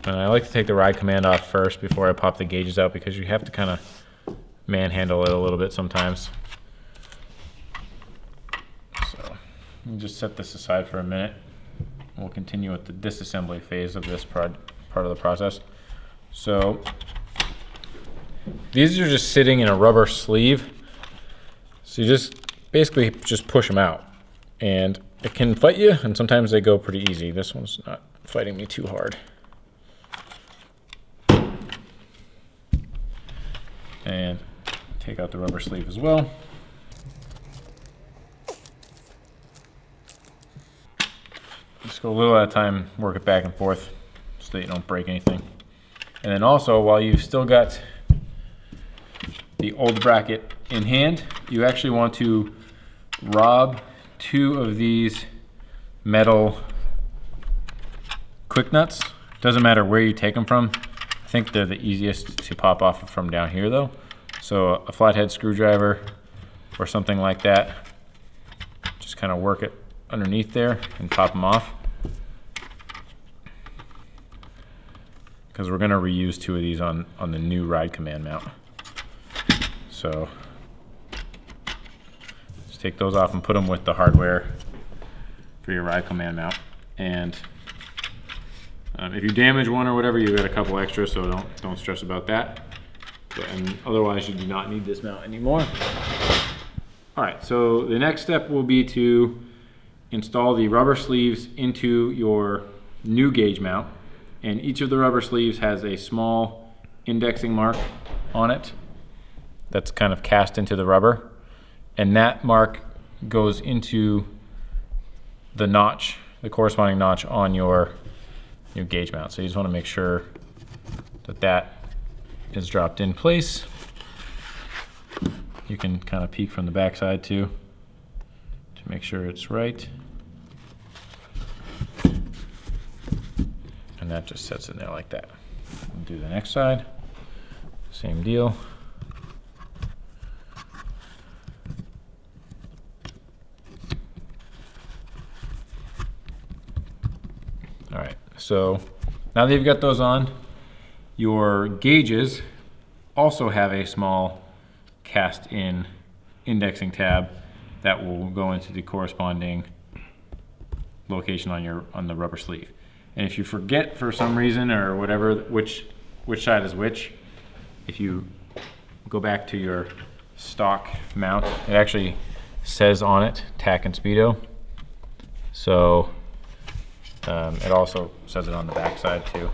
[SPEAKER 1] And I like to take the ride command off first before I pop the gauges out because you have to kind of manhandle it a little bit sometimes. So we'll just set this aside for a minute. We'll continue with the disassembly phase of this part of the process. So these are just sitting in a rubber sleeve. So you just basically just push them out. And it can fight you, and sometimes they go pretty easy. This one's not fighting me too hard. And take out the rubber sleeve as well. Just go a little at a time, work it back and forth so that you don't break anything. And then also, while you've still got the old bracket in hand, you actually want to rob two of these metal quick nuts. Doesn't matter where you take them from. I think they're the easiest to pop off from down here though. So a flathead screwdriver or something like that. Just kind of work it underneath there and pop them off. Because we're going to reuse two of these on the new ride command mount. So just take those off and put them with the hardware for your ride command mount. And if you damage one or whatever, you got a couple extra, so don't stress about that. And otherwise, you do not need this mount anymore. All right, so the next step will be to install the rubber sleeves into your new gauge mount. And each of the rubber sleeves has a small indexing mark on it that's kind of cast into the rubber. And that mark goes into the notch, the corresponding notch on your new gauge mount. So you just want to make sure that that is dropped in place. You can kind of peek from the back side too to make sure it's right. And that just sets in there like that. We'll do the next side, same deal. All right, so now that you've got those on, your gauges also have a small cast-in indexing tab that will go into the corresponding location on the rubber sleeve. And if you forget for some reason or whatever which side is which, if you go back to your stock mount, it actually says on it tack and speedo. So it also says it on the back side too.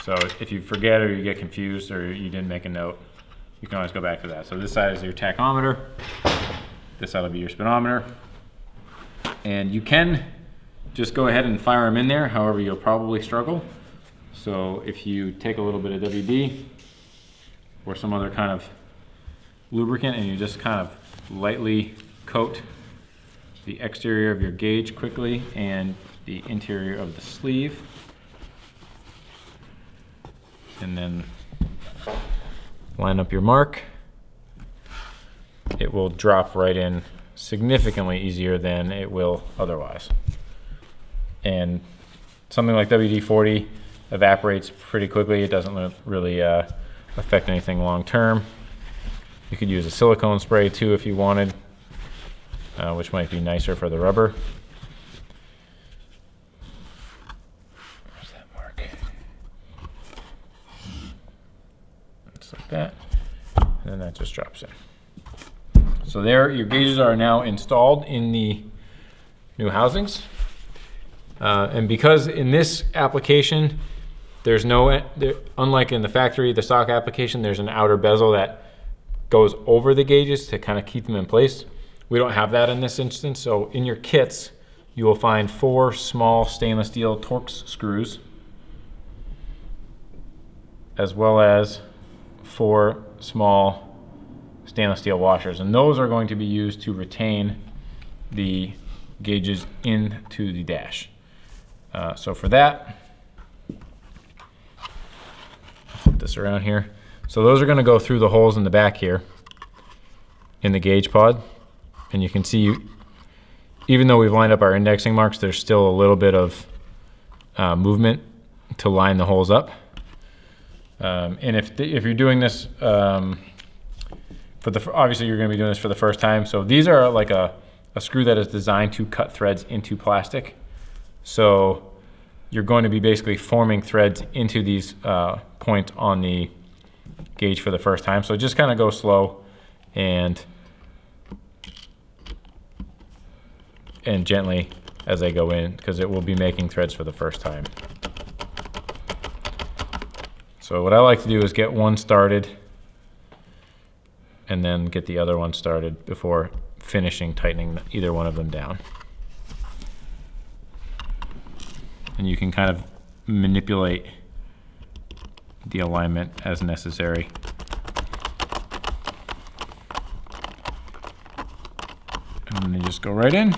[SPEAKER 1] So if you forget or you get confused or you didn't make a note, you can always go back to that. So this side is your tachometer. This side will be your speedometer. And you can just go ahead and fire them in there. However, you'll probably struggle. So if you take a little bit of WD or some other kind of lubricant and you just kind of lightly coat the exterior of your gauge quickly and the interior of the sleeve, and then line up your mark, it will drop right in significantly easier than it will otherwise. And something like WD-40 evaporates pretty quickly. It doesn't really affect anything long term. You could use a silicone spray too if you wanted, which might be nicer for the rubber. Where's that mark? Just like that. And then that just drops in. So there, your gauges are now installed in the new housings. And because in this application, there's unlike in the factory, the stock application, there's an outer bezel that goes over the gauges to kind of keep them in place. We don't have that in this instance. So in your kits, you will find 4 small stainless steel Torx screws, as well as 4 small stainless steel washers. And those are going to be used to retain the gauges into the dash. So for that, flip this around here. So those are going to go through the holes in the back here in the gauge pod. And you can see, even though we've lined up our indexing marks, there's still a little bit of movement to line the holes up. And if you're doing this, obviously you're going to be doing this for the first time. So these are like a screw that is designed to cut threads into plastic. So you're going to be basically forming threads into these points on the gauge for the first time. So just kind of go slow and gently as they go in, because it will be making threads for the first time. So what I like to do is get one started and then get the other one started before finishing tightening either one of them down. And you can kind of manipulate the alignment as necessary. And then they just go right in.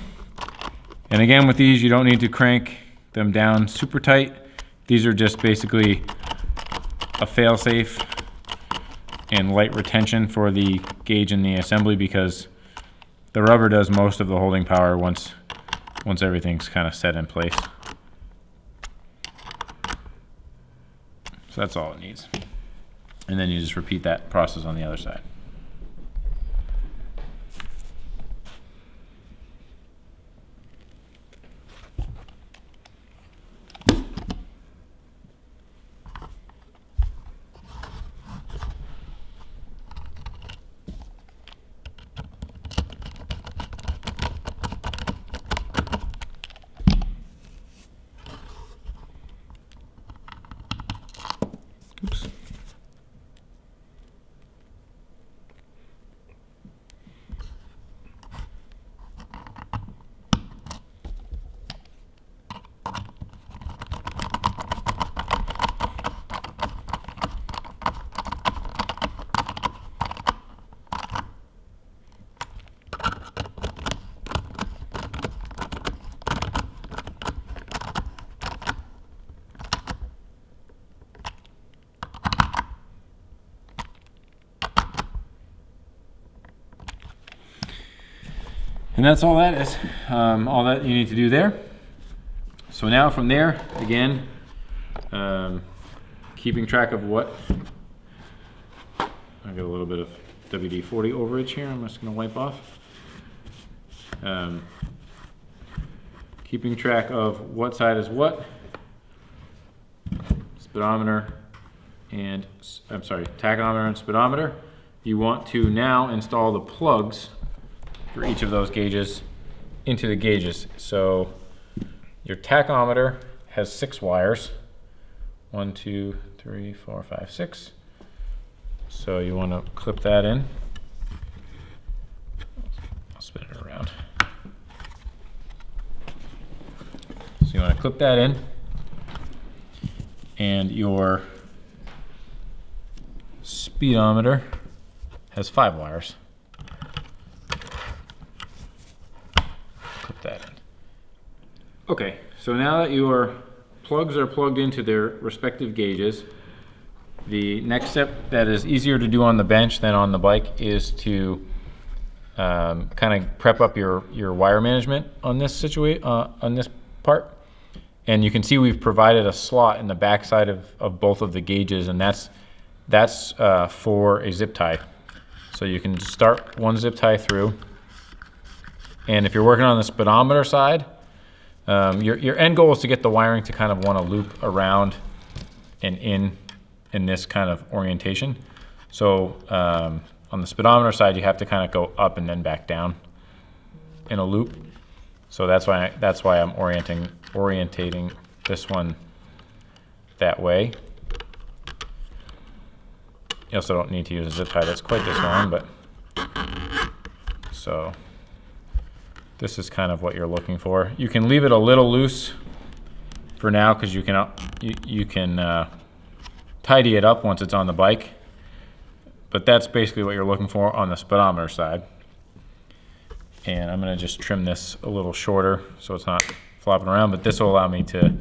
[SPEAKER 1] And again, with these, you don't need to crank them down super tight. These are just basically a fail-safe and light retention for the gauge in the assembly, because the rubber does most of the holding power once everything's kind of set in place. So that's all it needs. And then you just repeat that process on the other side. Oops. And that's all that is, all that you need to do there. So now from there, again, keeping track of what, I got a little bit of WD-40 overage here, I'm just gonna wipe off. Keeping track of what side is what, speedometer and, I'm sorry, tachometer and speedometer. You want to now install the plugs for each of those gauges into the gauges. So your tachometer has 6 wires. 1, 2, 3, 4, 5, 6. So you want to clip that in. I'll spin it around. So you want to clip that in. And your speedometer has 5 wires. Clip that in. Okay, so now that your plugs are plugged into their respective gauges, the next step that is easier to do on the bench than on the bike is to kind of prep up your wire management on this on this part. And you can see we've provided a slot in the back side of both of the gauges, and that's for a zip tie. So you can start one zip tie through, and if you're working on the speedometer side, your end goal is to get the wiring to kind of want to loop around and in this kind of orientation. So on the speedometer side, you have to kind of go up and then back down in a loop. So that's why I'm orientating this one that way. You also don't need to use a zip tie that's quite this long, but so this is kind of what you're looking for. You can leave it a little loose for now because you can tidy it up once it's on the bike, but that's basically what you're looking for on the speedometer side. And I'm going to just trim this a little shorter so it's not flopping around, but this will allow me to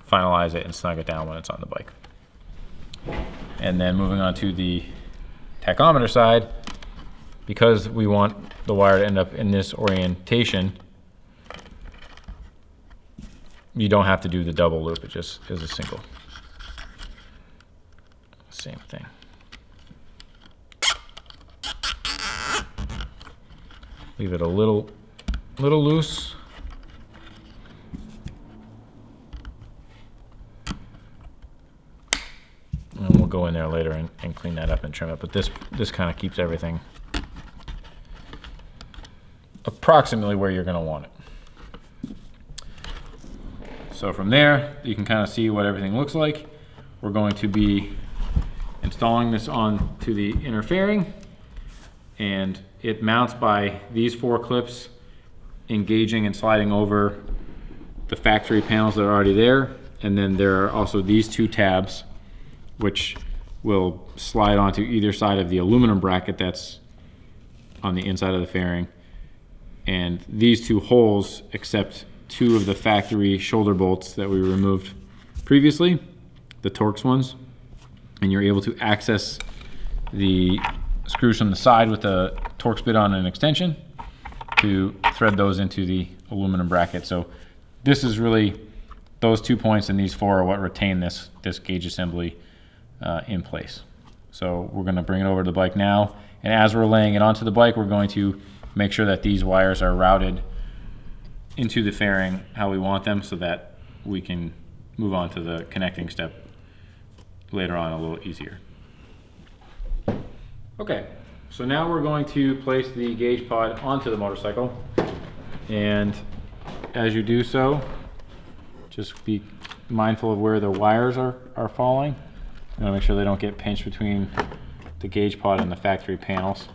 [SPEAKER 1] finalize it and snug it down when it's on the bike. And then moving on to the tachometer side, because we want the wire to end up in this orientation, you don't have to do the double loop, it just is a single. Same thing. Leave it a little loose. And we'll go in there later and clean that up and trim it. But this kind of keeps everything approximately where you're going to want it. So from there, you can kind of see what everything looks like. We're going to be installing this onto the inner fairing, and it mounts by these 4 clips engaging and sliding over the factory panels that are already there. And then there are also these 2 tabs which will slide onto either side of the aluminum bracket that's on the inside of the fairing. And these 2 holes accept 2 of the factory shoulder bolts that we removed previously, the Torx ones. And you're able to access the screws from the side with a Torx bit on an extension to thread those into the aluminum bracket. So this is really, those 2 points and these 4 are what retain this gauge assembly in place. So we're going to bring it over to the bike now, and as we're laying it onto the bike, we're going to make sure that these wires are routed into the fairing how we want them so that we can move on to the connecting step later on a little easier. Okay, so now we're going to place the gauge pod onto the motorcycle, and as you do so, just be mindful of where the wires are falling. You want to make sure they don't get pinched between the gauge pod and the factory panels.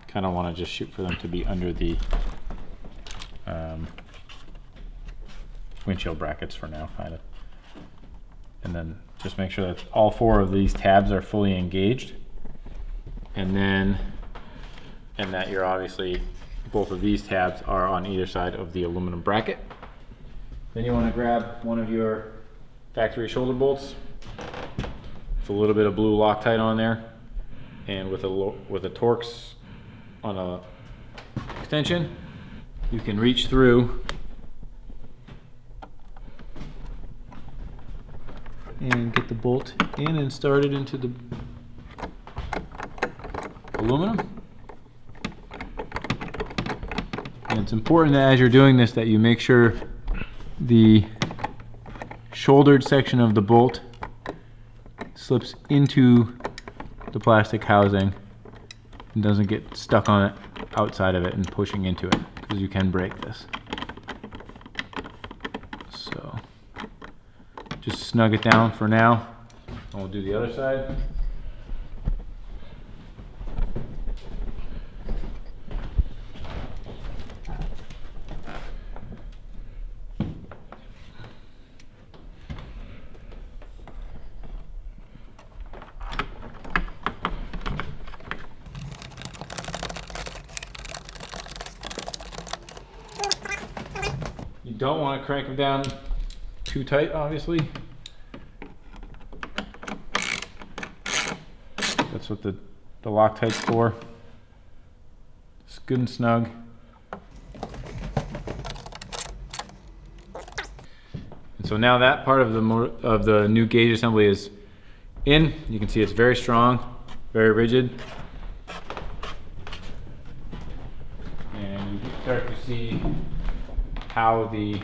[SPEAKER 1] Kind of want to just shoot for them to be under the windshield brackets for now, kind of. And then just make sure that all 4 of these tabs are fully engaged. And that you're obviously, both of these tabs are on either side of the aluminum bracket. Then you want to grab one of your factory shoulder bolts with a little bit of blue Loctite on there, and with a Torx on a extension, you can reach through
[SPEAKER 2] And get the bolt in and started into the
[SPEAKER 1] aluminum.
[SPEAKER 2] And it's important that as you're doing this that you make sure the shouldered section of the bolt slips into the plastic housing and doesn't get stuck on it outside of it and pushing into it, because you can break this. So just snug it down for now, and we'll do the other side.
[SPEAKER 1] You don't want to crank them down too tight, obviously. That's what the Loctite's for. It's good and snug. And so now that part of the new gauge assembly is in. You can see it's very strong, very rigid. And you can start to see how the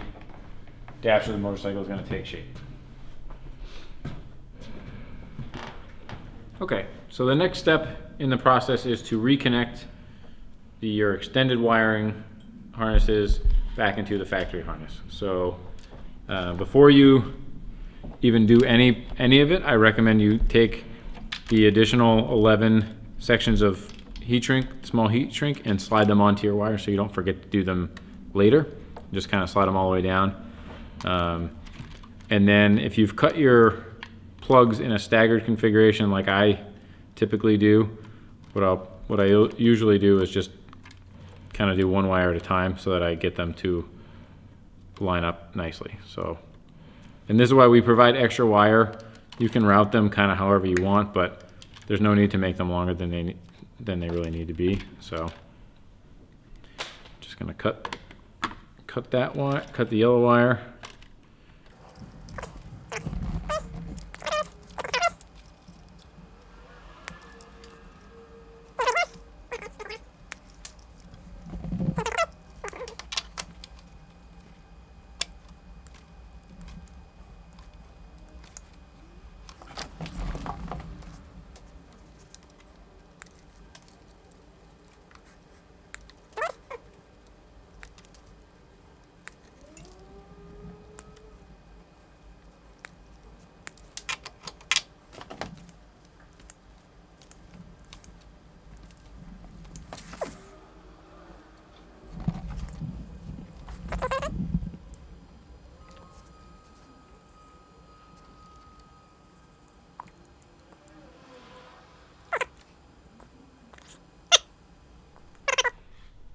[SPEAKER 1] dash of the motorcycle is going to take shape. Okay, so the next step in the process is to reconnect your extended wiring harnesses back into the factory harness. So before you even do any of it, I recommend you take the additional 11 sections of heat shrink, small heat shrink, and slide them onto your wire so you don't forget to do them later. Just kind of slide them all the way down. And then if you've cut your plugs in a staggered configuration like I typically do, what I usually do is just kind of do one wire at a time so that I get them to line up nicely. So, and this is why we provide extra wire. You can route them kind of however you want, but there's no need to make them longer than they really need to be. So just gonna cut that wire, cut the yellow wire.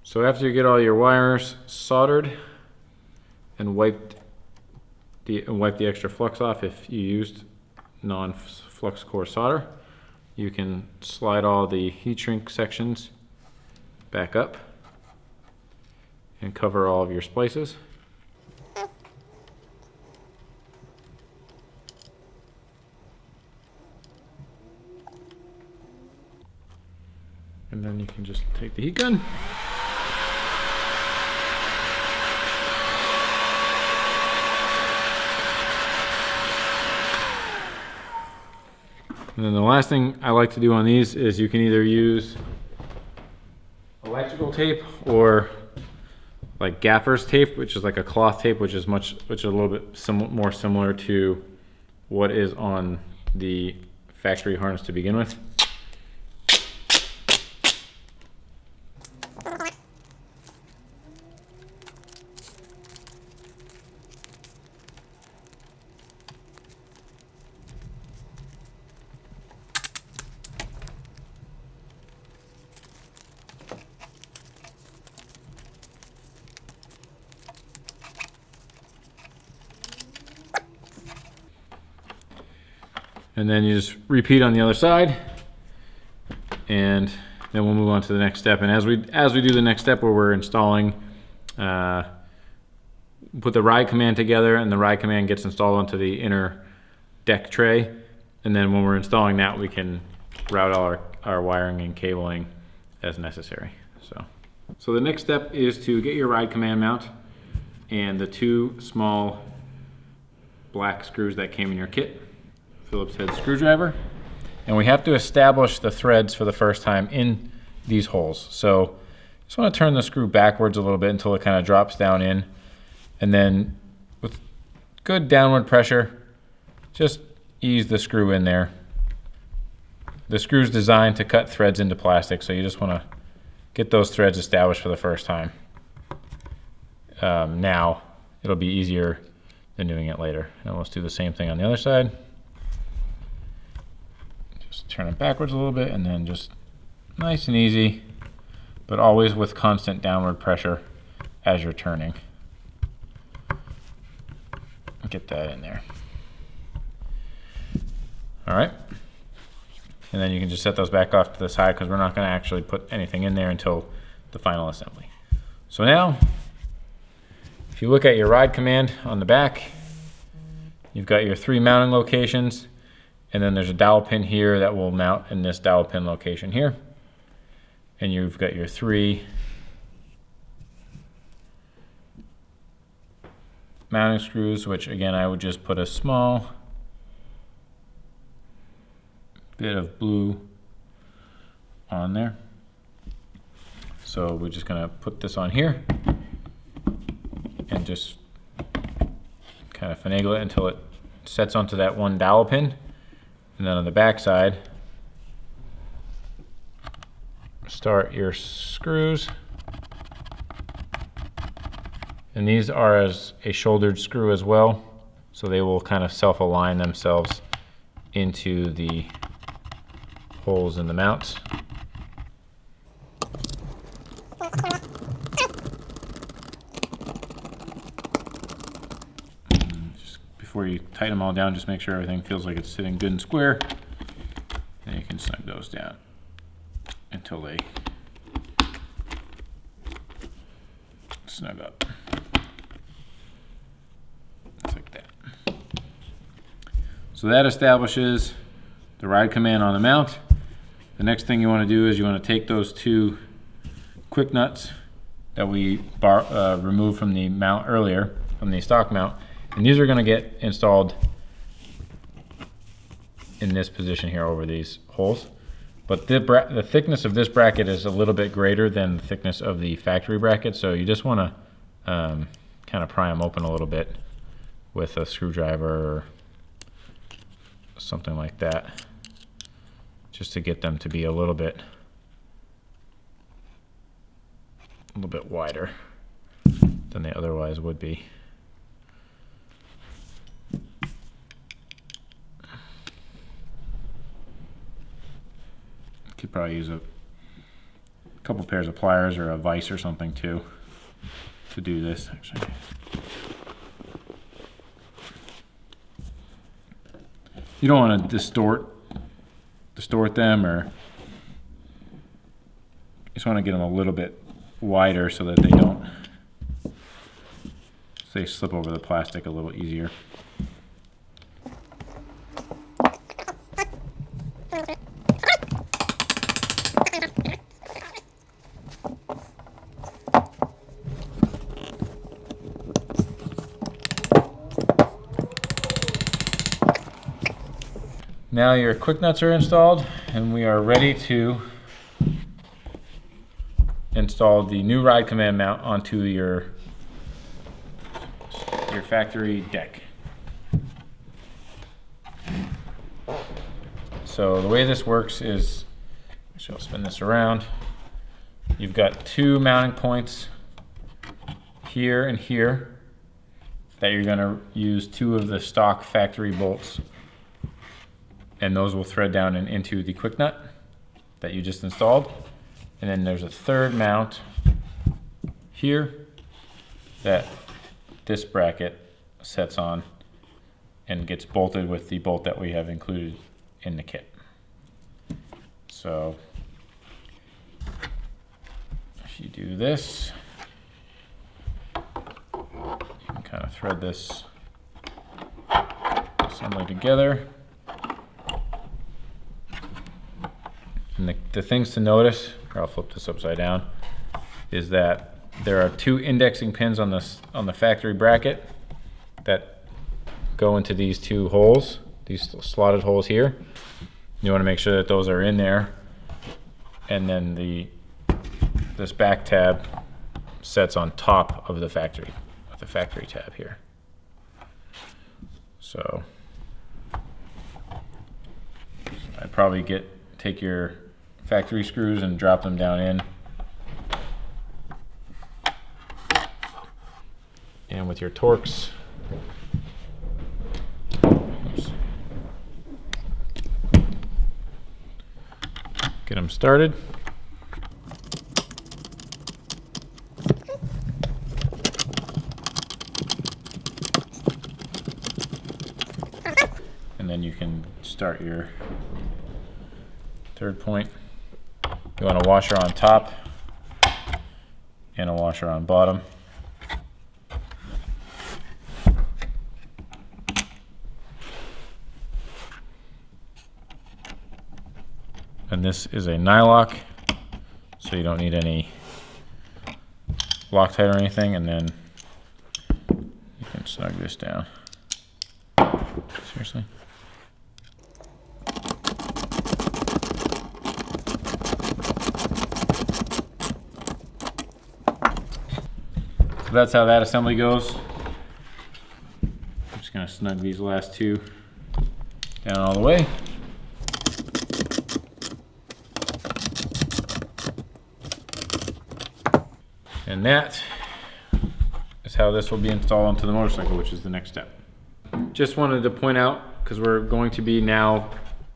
[SPEAKER 1] So after you get all your wires soldered and wipe the extra flux off if you used non-flux core solder, you can slide all the heat shrink sections back up and cover all of your splices. And then you can just take the heat gun. And then the last thing I like to do on these is you can either use electrical tape or like gaffer's tape, which is like a cloth tape, which is a little bit more similar to what is on the factory harness to begin with. And then you just repeat on the other side, and then we'll move on to the next step. And as we do the next step where we're installing put the ride command together, and the ride command gets installed onto the inner deck tray. And then when we're installing that, we can route all our wiring and cabling as necessary. So the next step is to get your ride command mount and the 2 small black screws that came in your kit, Phillips head screwdriver. And we have to establish the threads for the first time in these holes. So just want to turn the screw backwards a little bit until it kind of drops down in. And then with good downward pressure, just ease the screw in there. The screw's designed to cut threads into plastic, so you just want to get those threads established for the first time. Now it'll be easier than doing it later. And let's do the same thing on the other side. Just turn it backwards a little bit, and then just nice and easy, but always with constant downward pressure as you're turning. Get that in there. All right. And then you can just set those back off to the side because we're not going to actually put anything in there until the final assembly. So now, if you look at your ride command on the back, you've got your 3 mounting locations, and then there's a dowel pin here that will mount in this dowel pin location here. And you've got your 3 mounting screws, which again, I would just put a small bit of blue on there. So we're just gonna put this on here and just kind of finagle it until it sets onto that 1 dowel pin. And then on the back side, start your screws. And these are as a shouldered screw as well, so they will kind of self-align themselves into the holes in the mounts. Just before you tighten them all down, just make sure everything feels like it's sitting good and square. And you can snug those down until they snug up. Just like that. So that establishes the ride command on the mount. The next thing you want to do is you want to take those 2 quick nuts that we removed from the mount earlier, from the stock mount, and these are going to get installed in this position here over these holes. But the thickness of this bracket is a little bit greater than the thickness of the factory bracket, so you just want to kind of pry them open a little bit with a screwdriver or something like that, just to get them to be a little bit wider than they otherwise would be. Could probably use a couple pairs of pliers or a vise or something too to do this, actually. You don't want to distort them, or you just want to get them a little bit wider so that they slip over the plastic a little easier. Now your quick nuts are installed, and we are ready to install the new ride command mount onto your factory deck. So the way this works is, actually I'll spin this around. You've got 2 mounting points here and here that you're going to use 2 of the stock factory bolts, and those will thread down and into the quick nut that you just installed. And then there's a 3rd mount here that this bracket sets on and gets bolted with the bolt that we have included in the kit. So if you do this,
[SPEAKER 2] thread this assembly together. And the things to notice, or I'll flip this upside down, is that there are 2 indexing pins on the factory bracket that go into these 2 holes, these slotted holes here. You want to make sure that those are in there, and then this back tab sets on top of the factory tab here. So I'd probably take your factory screws and drop them down in. And with your Torx, get them started. And then you can start your 3rd point. You want a washer on top and a washer on bottom. And this is a nylock, so you don't need any Loctite or anything, and then you can snug this down. Seriously? So that's how that assembly goes. I'm just going to snug these last 2 down all the way. And that is how this will be installed onto the motorcycle, which is the next step. Just wanted to point out, because we're going to be now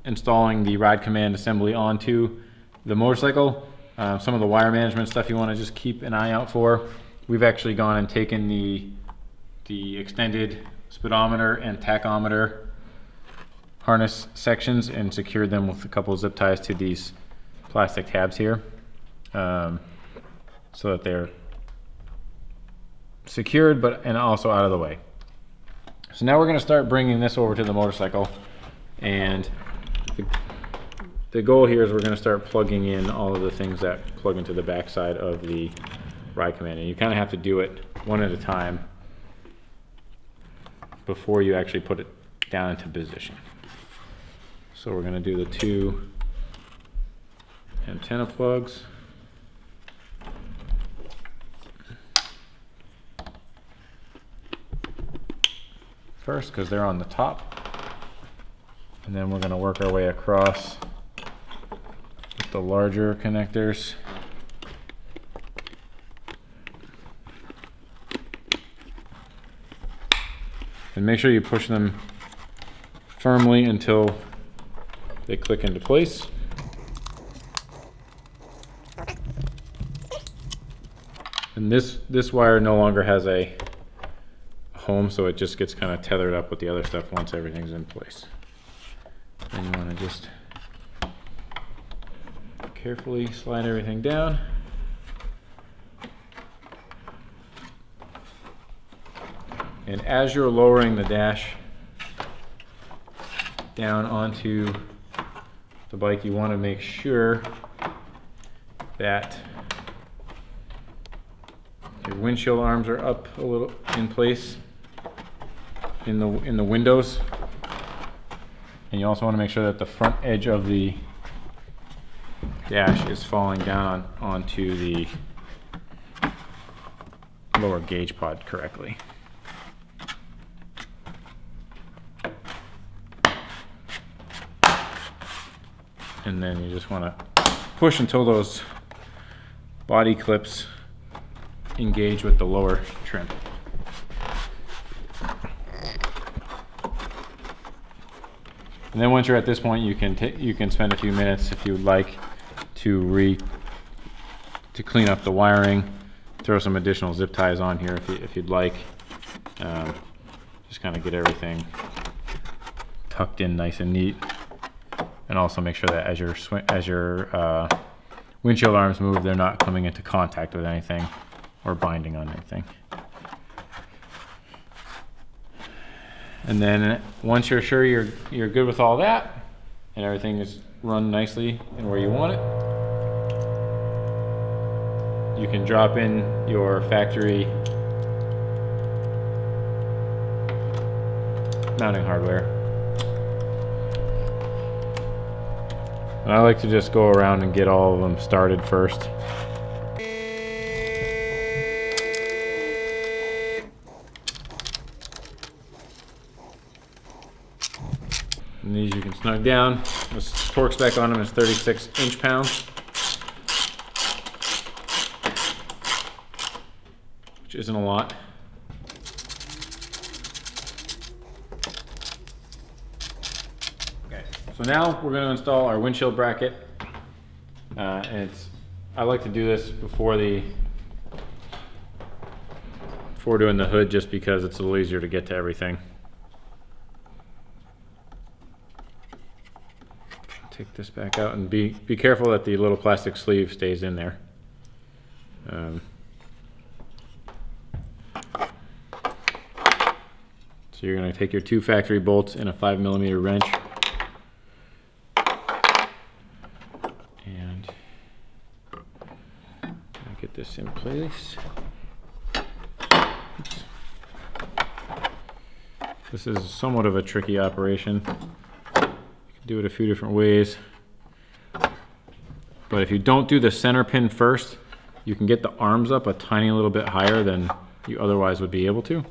[SPEAKER 2] installing the ride command assembly onto the motorcycle, some of the wire management stuff you want to just keep an eye out for. We've actually gone and taken the extended speedometer and tachometer harness sections and secured them with a couple of zip ties to these plastic tabs here, so that they're secured and also out of the way. So now we're going to start bringing this over to the motorcycle, and the goal here is we're going to start plugging in all of the things that plug into the back side of the ride command, and you kind of have to do it one at a time before you actually put it down into position. So we're going to do the 2 antenna plugs. First, because they're on the top, and then we're going to work our way across with the larger connectors. And make sure you push them firmly until they click into place. And this wire no longer has a home, so it just gets kind of tethered up with the other stuff once everything's in place. And you want to just carefully slide everything down. And as you're lowering the dash down onto the bike, you want to make sure that your windshield arms are up a little in place in the windows, and you also want to make sure that the front edge of the dash is falling down onto the lower gauge pod correctly. And then you just want to push until those body clips engage with the lower trim. And then once you're at this point, you can spend a few minutes if you'd like to clean up the wiring, throw some additional zip ties on here if you'd like. Just kind of get everything tucked in nice and neat, and also make sure that as your windshield arms move, they're not coming into contact with anything or binding on anything.
[SPEAKER 1] And then once you're sure you're good with all that and everything is run nicely and where you want it, you can drop in your factory mounting hardware. And I like to just go around and get all of them started first. And these you can snug down. The torque spec on them is 36 inch-pounds, which isn't a lot. Okay, so now we're going to install our windshield bracket. And I like to do this before doing the hood, just because it's a little easier to get to everything. Take this back out and be careful that the little plastic sleeve stays in there. So you're going to take your 2 factory bolts and a 5mm wrench and get this in place. Oops. This is somewhat of a tricky operation. Do it a few different ways, but if you don't do the center pin first, you can get the arms up a tiny little bit higher than you otherwise would be able to.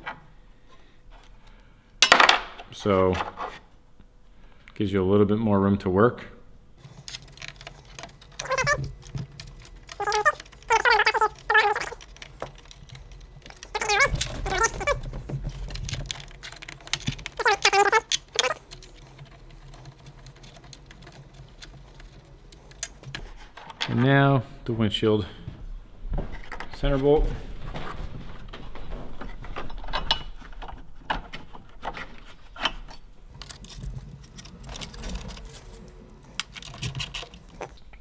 [SPEAKER 1] So gives you a little bit more room to work. And now the windshield center bolt.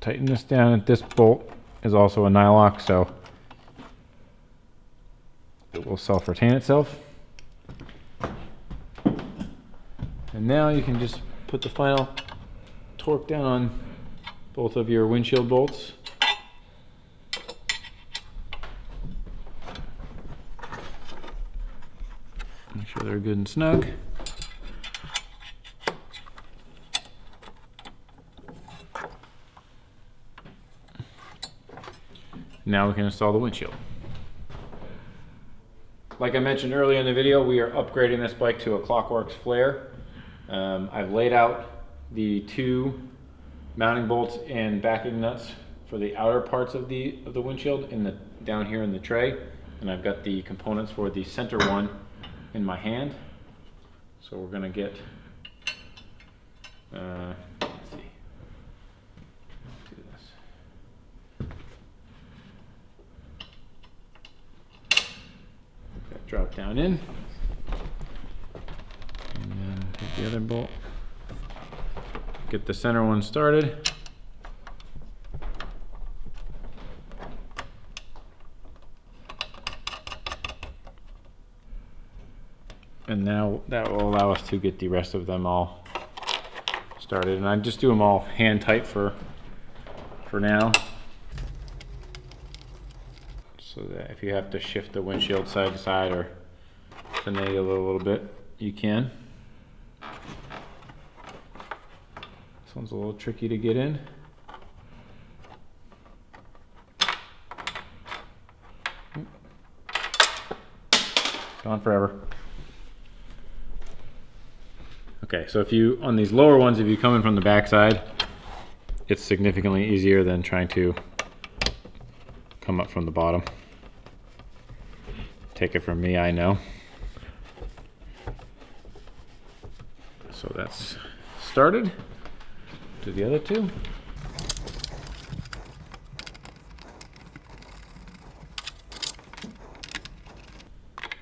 [SPEAKER 1] Tighten this down. This bolt is also a nylock, so it will self-retain itself. And now you can just put the final torque down on both of your windshield bolts. Make sure they're good and snug. Now we can install the windshield. Like I mentioned earlier in the video, we are upgrading this bike to a Clockworks flare. I've laid out the 2 mounting bolts and backing nuts for the outer parts of the windshield down here in the tray, and I've got the components for the center one in my hand. So we're gonna get let's see, do this. That drop down in, and then take the other bolt. Get the center one started. And now that will allow us to get the rest of them all started. And I just do them all hand tight for now. So that if you have to shift the windshield side to side or finagle it a little bit, you can. This one's a little tricky to get in. Gone forever. Okay, so if you, on these lower ones, if you come in from the back side, it's significantly easier than trying to come up from the bottom. Take it from me, I know. So that's started. Do the other 2.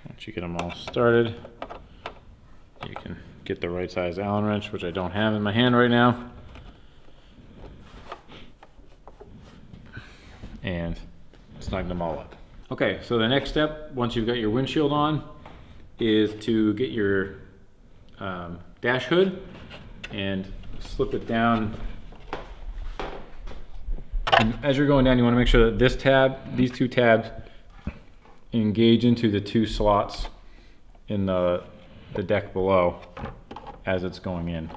[SPEAKER 1] Once you get them all started, you can get the right size Allen wrench, which I don't have in my hand right now, and snug them all up. Okay, so the next step, once you've got your windshield on, is to get your dash hood and slip it down. And as you're going down, you want to make sure that this tab, these two tabs, engage into the two slots in the deck below as it's going in.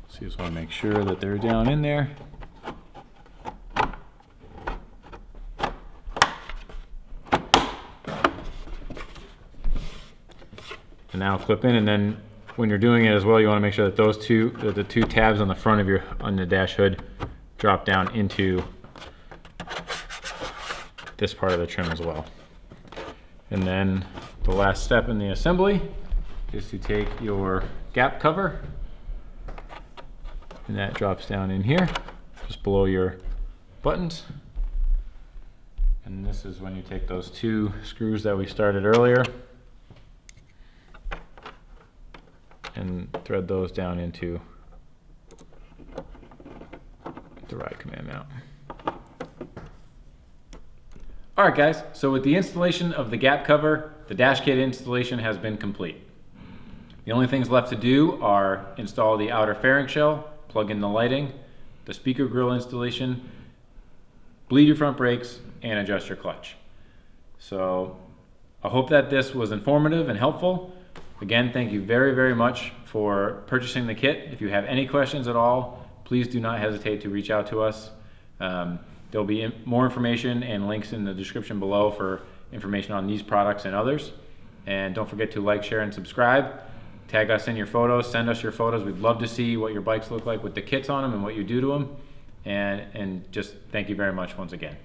[SPEAKER 1] So you just want to make sure that they're down in there. And now clip in, and then when you're doing it as well, you want to make sure that the two tabs on the front of on the dash hood drop down into this part of the trim as well. And then the last step in the assembly is to take your gap cover, and that drops down in here, just below your buttons. And this is when you take those two screws that we started earlier and thread those down into the ride command mount. All right guys, so with the installation of the gap cover, the dash kit installation has been complete. The only things left to do are install the outer fairing shell, plug in the lighting, the speaker grill installation, bleed your front brakes, and adjust your clutch. So I hope that this was informative and helpful. Again, thank you very, very much for purchasing the kit. If you have any questions at all, please do not hesitate to reach out to us. There'll be more information and links in the description below for information on these products and others. And don't forget to like, share, and subscribe. Tag us in your photos, send us your photos. We'd love to see what your bikes look like with the kits on them and what you do to them. And just thank you very much once again.